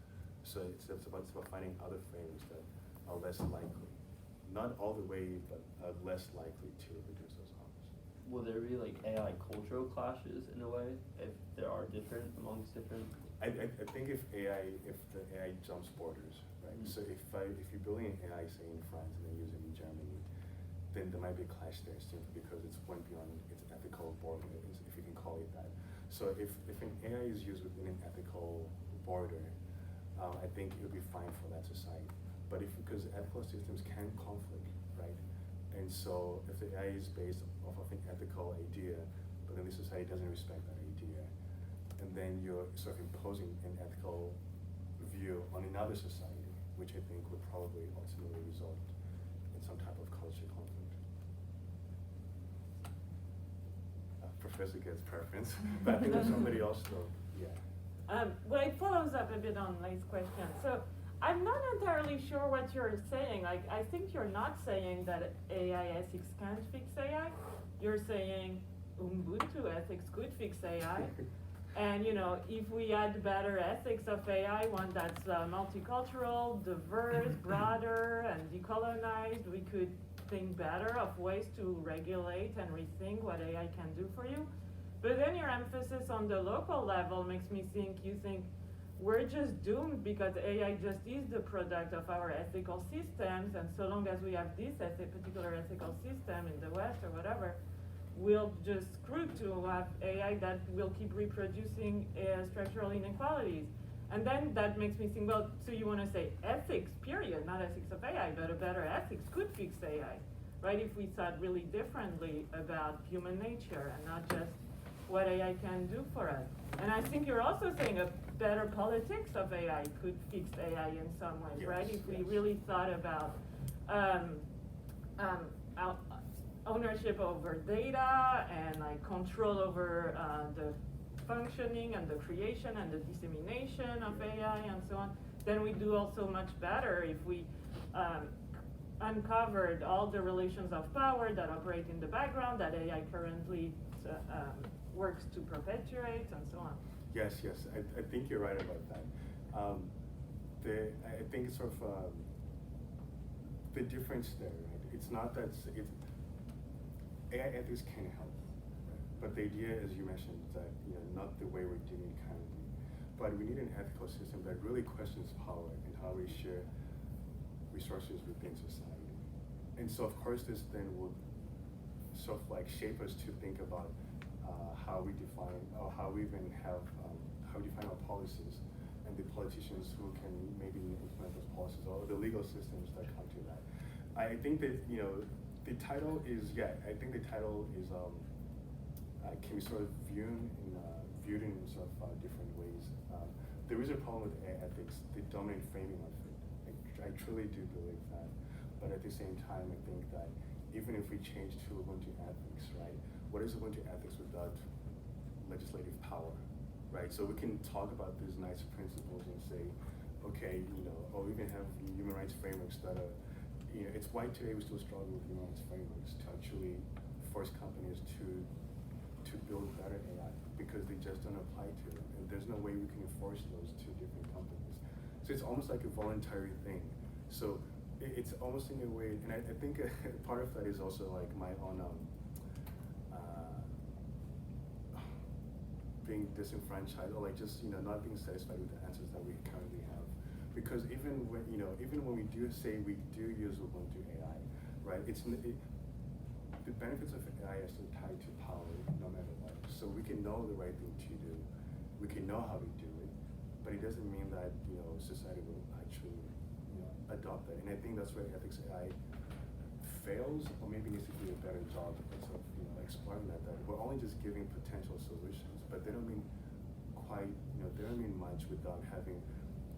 So it's about finding other frames that are less likely, not all the way, but are less likely to reproduce those harms. Will there be like AI cultural clashes in a way if there are different amongst different? I think if the AI jumps borders, right? Mm-hmm. So if you're building an AI, say in France and then using it in Germany, then there might be a clash there simply because it's went beyond its ethical border, if you can call it that. So if an AI is used within an ethical border, I think it would be fine for that society. But because ethical systems can conflict, right? And so if the AI is based off of an ethical idea, but then the society doesn't respect that idea, and then you're sort of imposing an ethical view on another society, which I think would probably ultimately result in some type of culture conflict. Professor gets preference, but I think there's somebody else though, yeah. Well, it follows up a bit on Leigh's question. So I'm not entirely sure what you're saying. Like, I think you're not saying that AI ethics can't fix AI. You're saying Ubuntu ethics could fix AI. And if we had better ethics of AI, one that's multicultural, diverse, broader, and decolonized, we could think better of ways to regulate and rethink what AI can do for you. But then your emphasis on the local level makes me think you think we're just doomed because AI just is the product of our ethical systems, and so long as we have this particular ethical system in the West or whatever, we'll just screw to have AI that will keep reproducing structural inequalities. And then that makes me think, well, so you want to say ethics, period, not ethics of AI, but a better ethics could fix AI, right? If we thought really differently about human nature and not just what AI can do for us. And I think you're also saying a better politics of AI could fix AI in some ways, Yes, right? If we yes. really thought about ownership over data and like control over the functioning and the creation and the dissemination of AI and so on, then we do also much better if we uncovered all the relations of power that operate in the background that AI currently works to perpetuate and so on. Yes, I think you're right about that. I think it's sort of the difference there, right? It's not that AI ethics can help, right? But the idea, as you mentioned, is that not the way we're doing it currently, but we need an ethical system that really questions power and how we share resources within society. And so, of course, this then will sort of like shape us to think about how we define, or how we even have, how we define our policies, and the politicians who can maybe implement those policies, or the legal systems that come to that. I think that the title is can be sort of viewed in sort of different ways. There is a problem with AI ethics, the dominant framing of it, I truly do believe that. But at the same time, I think that even if we change to Ubuntu ethics, right? What is Ubuntu ethics without legislative power, right? So we can talk about these nice principles and say, okay, or even have human rights frameworks that are, it's why today we still struggle with human rights frameworks to actually force companies to build better AI because they just don't apply to them, and there's no way we can enforce those to different companies. So it's almost like a voluntary thing. So it's almost in a way, and I think part of that is also like my own being disenfranchised, or like just not being satisfied with the answers that we currently have. Because even when we do say we do use Ubuntu AI, right? The benefits of AI are still tied to power, no matter what. So we can know the right thing to do, we can know how to do it, but it doesn't mean that society will actually adopt that. And I think that's where ethics AI fails, or maybe needs to do a better job of exploring that we're only just giving potential solutions, but they don't mean they don't mean much without having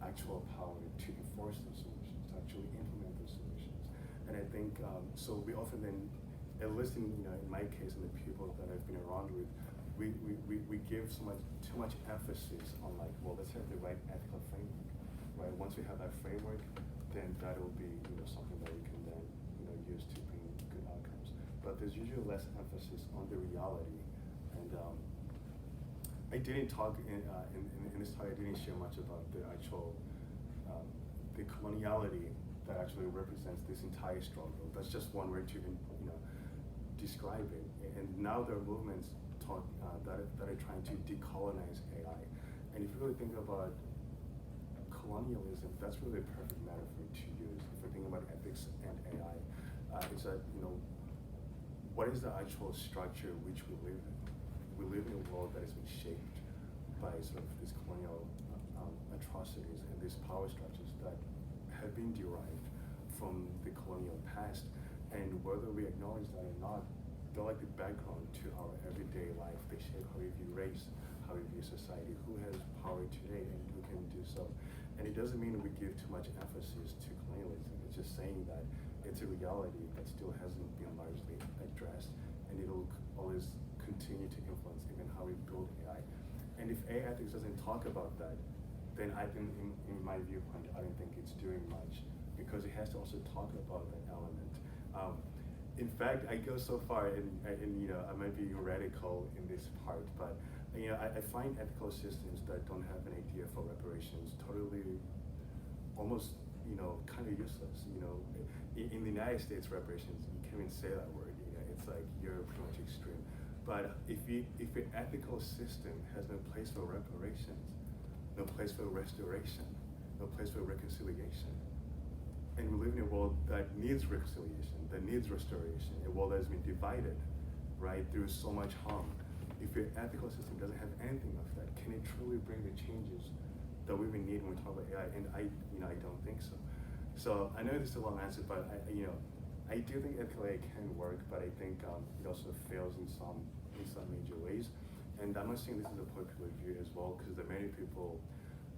actual power to enforce those solutions, to actually implement those solutions. And I think so we often then, at least in my case and the people that I've been around with, we give too much emphasis on like, well, let's have the right ethical framework, right? Once we have that framework, then that will be something that we can then use to bring good outcomes. But there's usually less emphasis on the reality. And I didn't talk in this talk. I didn't share much about the actual the coloniality that actually represents this entire struggle. That's just one way to describe it. And now there are movements that are trying to decolonize AI. And if you really think about colonialism, that's really a perfect metaphor to use. If we're thinking about ethics and AI, it's that what is the actual structure which we live in? We live in a world that has been shaped by sort of these colonial atrocities and these power structures that have been derived from the colonial past. And whether we acknowledge that or not, they're like the background to our everyday life. They shape how we view race, how we view society, who has power today and who can do so. And it doesn't mean we give too much emphasis to colonialism. It's just saying that it's a reality that still hasn't been largely addressed, and it'll always continue to influence even how we build AI. And if AI ethics doesn't talk about that, then I think, in my viewpoint, I don't think it's doing much, because it has to also talk about that element. In fact, I go so far, and I might be radical in this part, but I find ethical systems that don't have an idea for reparations totally, almost kind of useless. In the United States, reparations, you can't even say that word. It's like you're pretty much extreme. But if your ethical system has no place for reparations, no place for restoration, no place for reconciliation, and we live in a world that needs reconciliation, that needs restoration, a world that has been divided, right, through so much harm. If your ethical system doesn't have anything of that, can it truly bring the changes that we need when we talk about AI? And I don't think so. So I know this is a long answer, but I do think ethical AI can work, but I think it also fails in some major ways. And I'm not saying this is a popular view as well, because there are many people,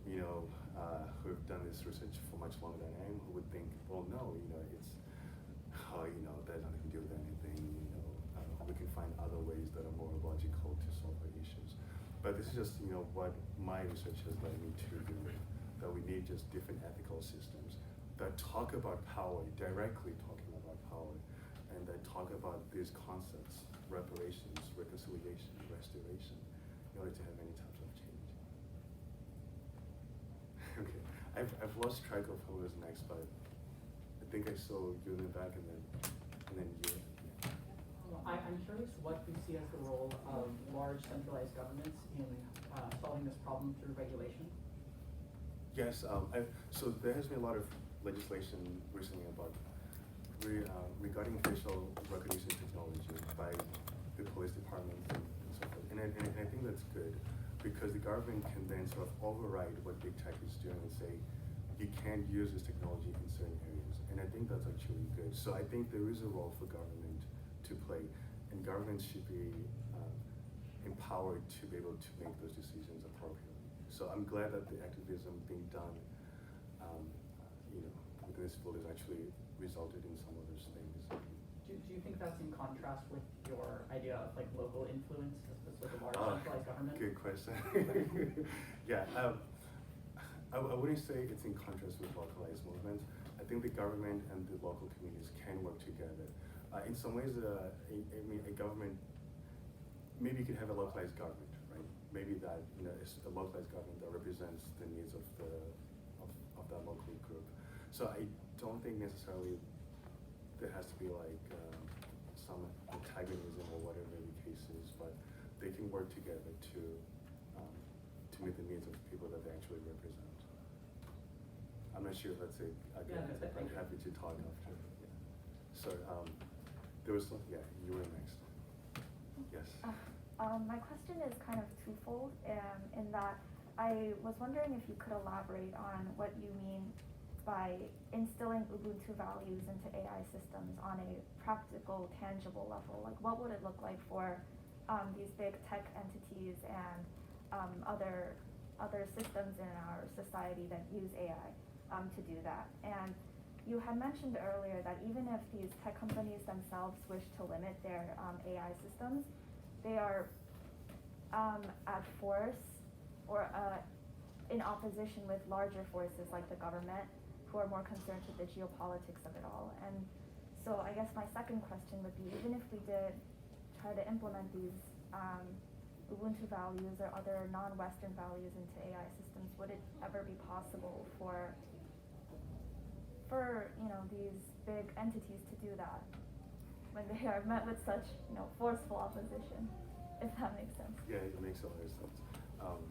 who have done this research for much longer than I am, who would think, well, no, it's, that has nothing to do with anything. We can find other ways that are more logical to solve our issues. But this is just, what my research has led me to do, that we need just different ethical systems that talk about power, directly talking about power, and that talk about these concepts, reparations, reconciliation, restoration, in order to have any types of change. Okay, I've lost track of who was next, but I think I saw you in the back, and then you. I'm curious what you see as the role of large centralized governments in solving this problem through regulation. Yes, so there has been a lot of legislation recently about regarding facial recognition technology by the police departments and so forth. And I think that's good, because the government can then sort of override what big tech is doing and say, you can't use this technology in certain areas. And I think that's actually good. So I think there is a role for government to play, and governments should be empowered to be able to make those decisions appropriately. So I'm glad that the activism being done, with within this field has actually resulted in some of those things. Do you think that's in contrast with your idea of like local influence as opposed to like a large centralized government? Good question. Yeah, I wouldn't say it's in contrast with localized movements. I think the government and the local communities can work together. In some ways, I mean, a government, maybe you could have a localized government, right? Maybe that, is a localized government that represents the needs of that local group. So I don't think necessarily there has to be like some antagonism or whatever the case is, but they can work together to meet the needs of the people that they actually represent. I'm not sure if that's a good answer, but I'm happy to talk after. Yeah. So there was some, yeah, you were next. Yes. My question is kind of twofold in that I was wondering if you could elaborate on what you mean by instilling Ubuntu values into AI systems on a practical, tangible level. Like, what would it look like for these big tech entities and other systems in our society that use AI to do that? And you had mentioned earlier that even if these tech companies themselves wish to limit their AI systems, they are at force or in opposition with larger forces like the government, who are more concerned with the geopolitics of it all. And so I guess my second question would be, even if we did try to implement these Ubuntu values or other non-Western values into AI systems, would it ever be possible for these big entities to do that when they are met with such forceful opposition, if that makes sense? Yeah, it makes a lot of sense. I'm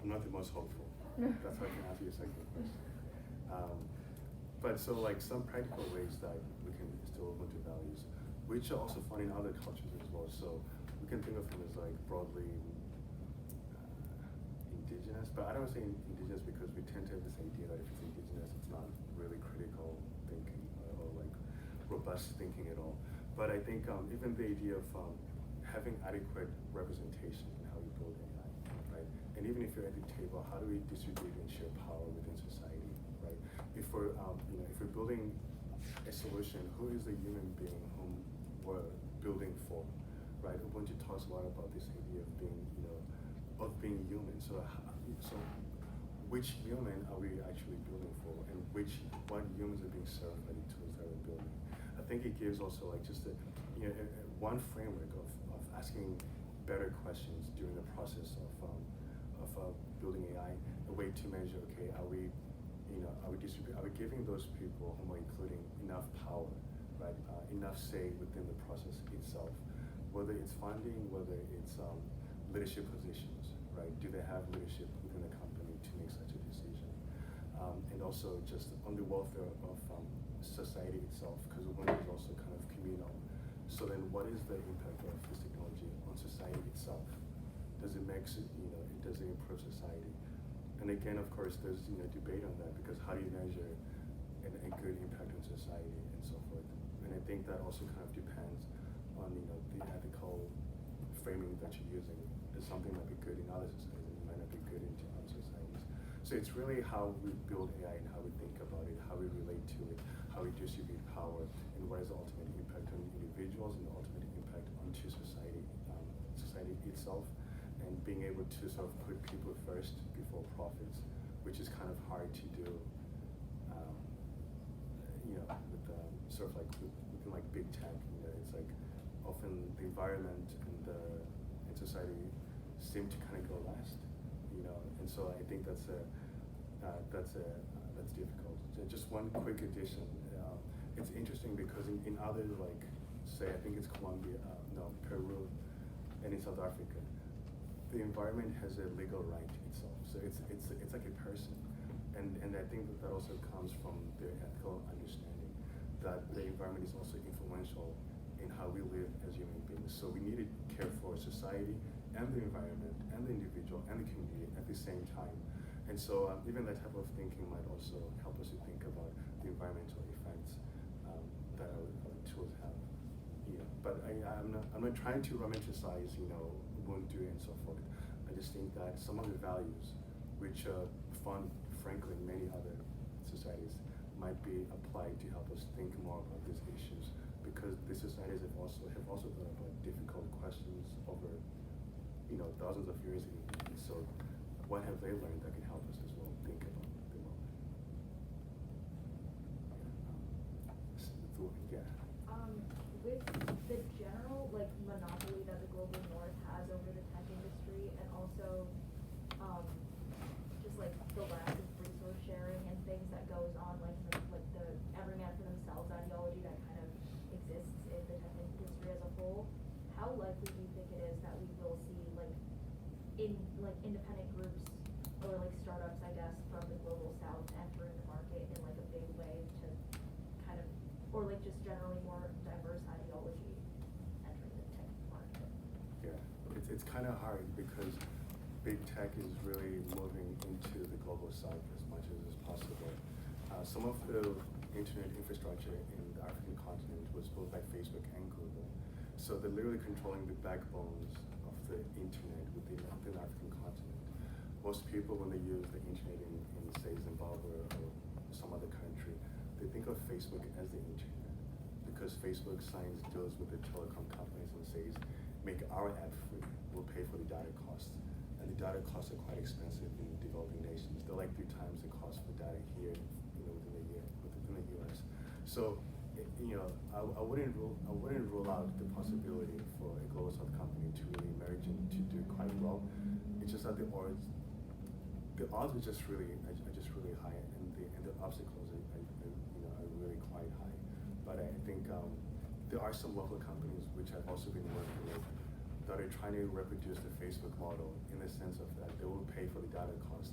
not the most hopeful. That's why I can answer your second question. But so like some practical ways that we can instill Ubuntu values, which are also found in other cultures as well. So we can think of them as like broadly indigenous, but I don't say indigenous because we tend to have this idea that if it's indigenous, it's not really critical thinking or like robust thinking at all. But I think even the idea of having adequate representation in how we build AI, right? And even if you're at the table, how do we distribute and share power within society, right? If we're building a solution, who is the human being whom we're building for, right? Ubuntu talks a lot about this idea of being human. So which human are we actually building for, and what humans are being served by the tools that we're building? I think it gives also like just one framework of asking better questions during the process of building AI, a way to measure, okay, are we giving those people whom we're including enough power, right? Enough say within the process itself, whether it's funding, whether it's leadership positions, right? Do they have leadership within the company to make such a decision? And also just on the welfare of society itself, because Ubuntu is also kind of communal. So then what is the impact of this technology on society itself? Does it does it improve society? And again, of course, there's debate on that, because how do you measure a good impact on society and so forth? And I think that also kind of depends on the ethical framing that you're using. Something might be good in other societies, it might not be good in other societies. So it's really how we build AI and how we think about it, how we relate to it, how we distribute power, and what is the ultimate impact on individuals and the ultimate impact onto society itself, and being able to sort of put people first before profits, which is kind of hard to do, with sort of like within like big tech. It's like often the environment and society seem to kind of go last, and so I think that's difficult. Just one quick addition. It's interesting because in other, like, say, I think it's Peru, and in South Africa, the environment has a legal right itself. So it's like a person, and I think that also comes from their ethical understanding that the environment is also influential in how we live as human beings. So we need to care for society and the environment and the individual and the community at the same time. And so even that type of thinking might also help us to think about the environmental effects that our tools have. But I'm not trying to romanticize Ubuntu and so forth. I just think that some of the values, which are found frankly in many other societies might be applied to help us think more about these issues, because these societies have also thought about difficult questions over, thousands of years. And so what have they learned that can help us as well think about the world? Yeah. With the general monopoly that the global north has over the tech industry, and also just the lack of resource sharing and things that goes on, the every man for themselves ideology that kind of exists in the tech industry as a whole, how likely do you think it is that we will see independent groups or startups, I guess, from the global south entering the market in a big way to kind of, or just generally more diverse ideology entering the tech market? Yeah, it's kind of hard because big tech is really moving into the global south as much as is possible. Some of the internet infrastructure in the African continent was built by Facebook and Google. So they're literally controlling the backbones of the internet within the African continent. Most people, when they use the internet in say, Zimbabwe or some other country, they think of Facebook as the internet, because Facebook signs deals with the telecom companies and says, make our app free, we'll pay for the data costs. And the data costs are quite expensive in developing nations. They're 3 times the cost for data here, within the US. So, I wouldn't rule out the possibility for a global south company to really emerge and to do quite well. It's just that the odds are just really high, and the obstacles are really quite high. But I think there are some local companies which I've also been working with that are trying to reproduce the Facebook model, in the sense of that they will pay for the data costs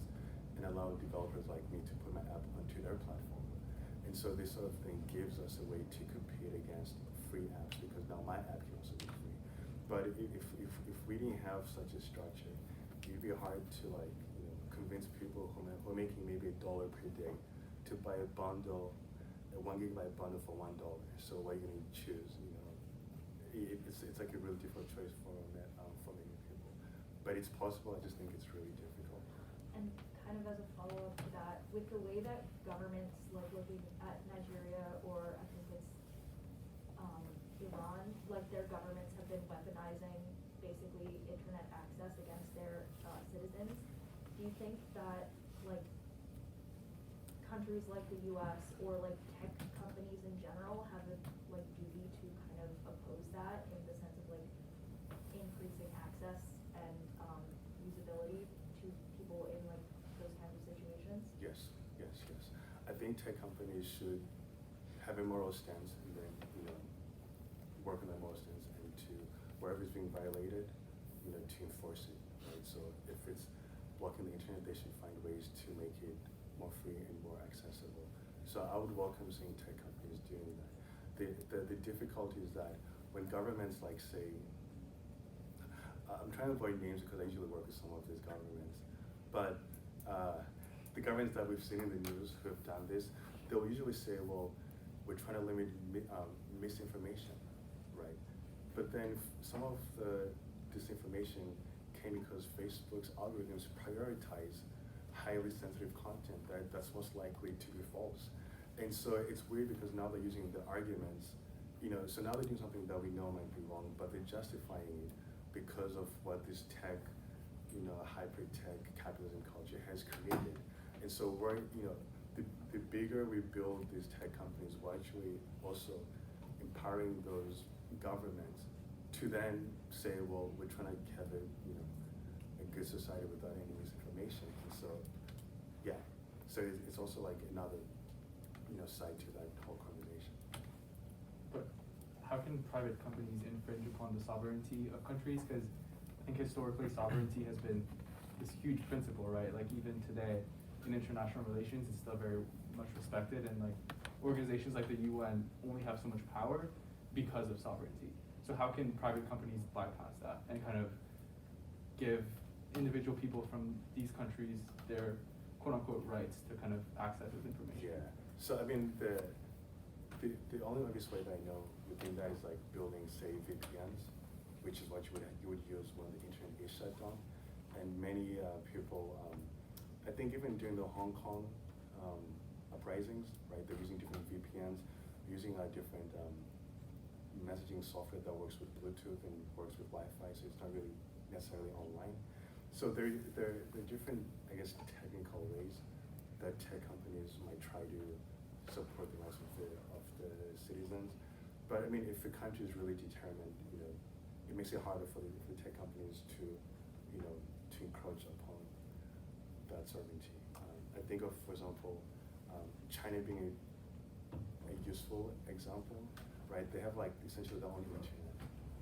and allow developers like me to put my app onto their platform. And so this sort of thing gives us a way to compete against free apps, because now my app can also be free. But if we didn't have such a structure, it'd be hard to convince people who are making maybe $1 per day to buy a bundle, a 1 gigabyte bundle for $1. So what are you going to choose? It's like a really difficult choice for many people. But it's possible. I just think it's really difficult. And kind of as a follow-up to that, with the way that governments, looking at Nigeria, or I think it's Iran, their governments have been weaponizing basically internet access against their citizens. Do you think that countries like the U.S. or tech companies in general have a duty to kind of oppose that, in the sense of increasing access and usability to people in those kinds of situations? Yes. I think tech companies should have a moral stance, and then work on that moral stance, and to wherever it's being violated, to enforce it. Right. So if it's blocking the internet, they should find ways to make it more free and more accessible. So I would welcome seeing tech companies doing that. The difficulty is that when governments say, I'm trying to avoid names because I usually work with some of these governments, but the governments that we've seen in the news who have done this, they'll usually say, well, we're trying to limit misinformation, right? But then some of the disinformation came because Facebook's algorithms prioritize highly sensitive content that's most likely to be false. And so it's weird, because now they're using the arguments, so now they're doing something that we know might be wrong, but they're justifying it because of what this tech, hyper-tech capitalism culture has created. And so the bigger we build these tech companies, we're actually also empowering those governments to then say, well, we're trying to have a good society without any misinformation. And so, yeah. So it's also another, side to that whole conversation. But how can private companies infringe upon the sovereignty of countries? Because I think historically sovereignty has been this huge principle, right? Even today in international relations, it's still very much respected, and organizations like the UN only have so much power because of sovereignty. So how can private companies bypass that and kind of give individual people from these countries their quote-unquote rights to kind of access this information? Yeah. So I mean, the only obvious way that I know within that is building, say, VPNs, which is what you would use when the internet is shut down. And many people, I think even during the Hong Kong uprisings, right? They're using different VPNs, using different messaging software that works with Bluetooth and works with Wi-Fi, so it's not really necessarily online. So there are different, I guess, technical ways that tech companies might try to support the rights of the citizens. But I mean, if the country is really determined, it makes it harder for the tech companies to encroach upon that sovereignty. I think of, for example, China being a useful example, right? They have essentially their own internet,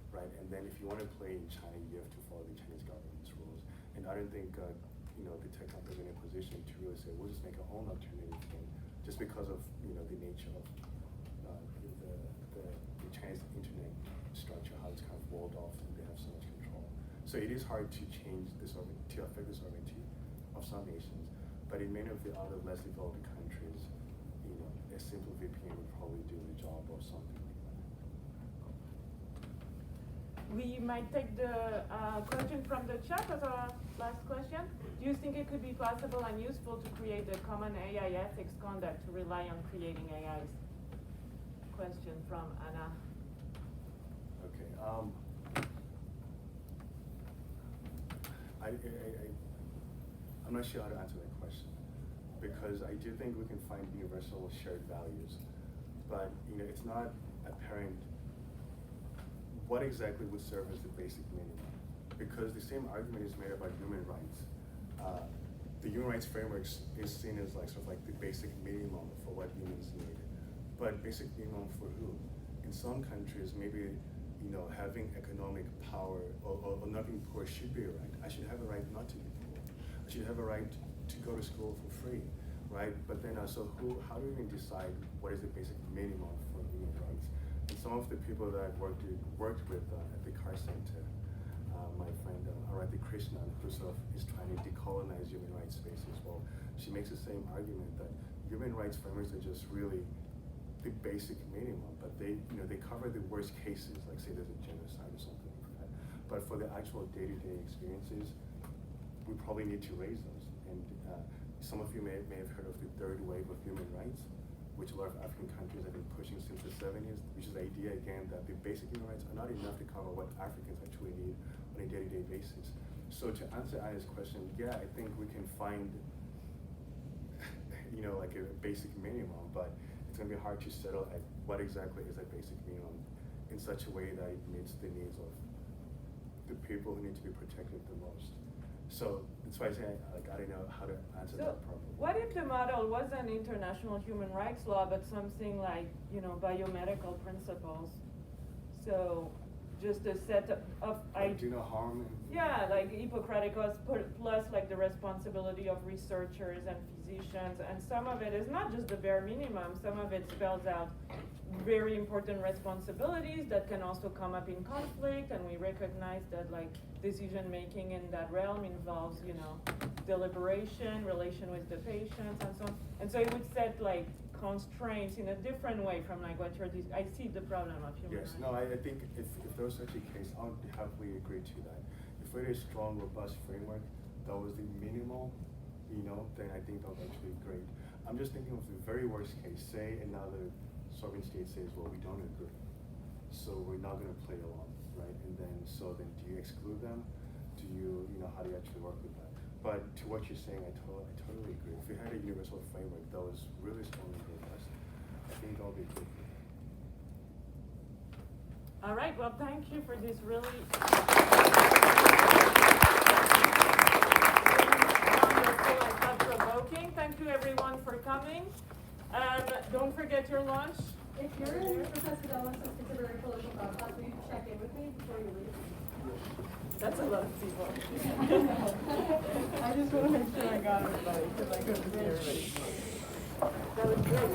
right? And then if you want to play in China, you have to follow the Chinese government's rules. And I don't think the tech companies are in a position to really say, we'll just make our own alternative thing, just because of the nature of the Chinese internet structure, how it's kind of walled off and they have so much control. So it is hard to change to affect the sovereignty of some nations, but in many of the other less developed countries, a simple VPN would probably do the job or something like that. We might take the question from the chat as our last question. Do you think it could be possible and useful to create a common AI ethics conduct to rely on creating AIs? Question from Anna. Okay. I'm not sure how to answer that question, because I do think we can find universal shared values, but it's not apparent what exactly would serve as the basic minimum, because the same argument is made about human rights. The human rights framework is seen as sort of the basic minimum for what humans need, but basic minimum for who? In some countries, maybe having economic power or not being poor should be a right. I should have a right not to be poor. I should have a right to go to school for free, right? But then also, how do we even decide what is the basic minimum for human rights? And some of the people that I've worked with at the Car Center, my friend Arati Krishnan, who sort of is trying to decolonize human rights spaces. Well, she makes the same argument that human rights frameworks are just really the basic minimum, but they cover the worst cases, like say there's a genocide or something like that. But for the actual day-to-day experiences, we probably need to raise those. And some of you may have heard of the third wave of human rights, which a lot of African countries have been pushing since the 70s, which is the idea again that the basic human rights are not enough to cover what Africans actually need on a day-to-day basis. So to answer Anna's question, yeah, I think we can find a basic minimum, but it's gonna be hard to settle at what exactly is that basic minimum in such a way that it meets the needs of the people who need to be protected the most. So that's why I say I don't know how to answer that problem. What if the model wasn't international human rights law, but something like biomedical principles? So just a set of do no harm. Yeah, like Hippocratic Oath plus the responsibility of researchers and physicians, and some of it is not just the bare minimum. Some of it spells out very important responsibilities that can also come up in conflict, and we recognize that decision making in that realm involves deliberation, relation with the patients, and so on. And so it would set constraints in a different way from what you're I see the problem of human rights. Yes, no, I think if there was such a case, I would happily agree to that. If we had a strong, robust framework that was the minimal, then I think that would actually be great. I'm just thinking of the very worst case. Say another sovereign state says, well, we don't agree, so we're not going to play along, right? And then do you exclude them? Do you, how do you actually work with that? But to what you're saying, I totally agree. If we had a universal framework that was really strong and robust, I think that would be good. All right, well, thank you for this really wonderful and thought-provoking. Thank you, everyone, for coming. Don't forget your lunch. If you're in Professor Della wants to consider a political thought class, will you check in with me before you leave? That's a lot of people. I just want to make sure I got everybody, because I couldn't see everybody. That was great.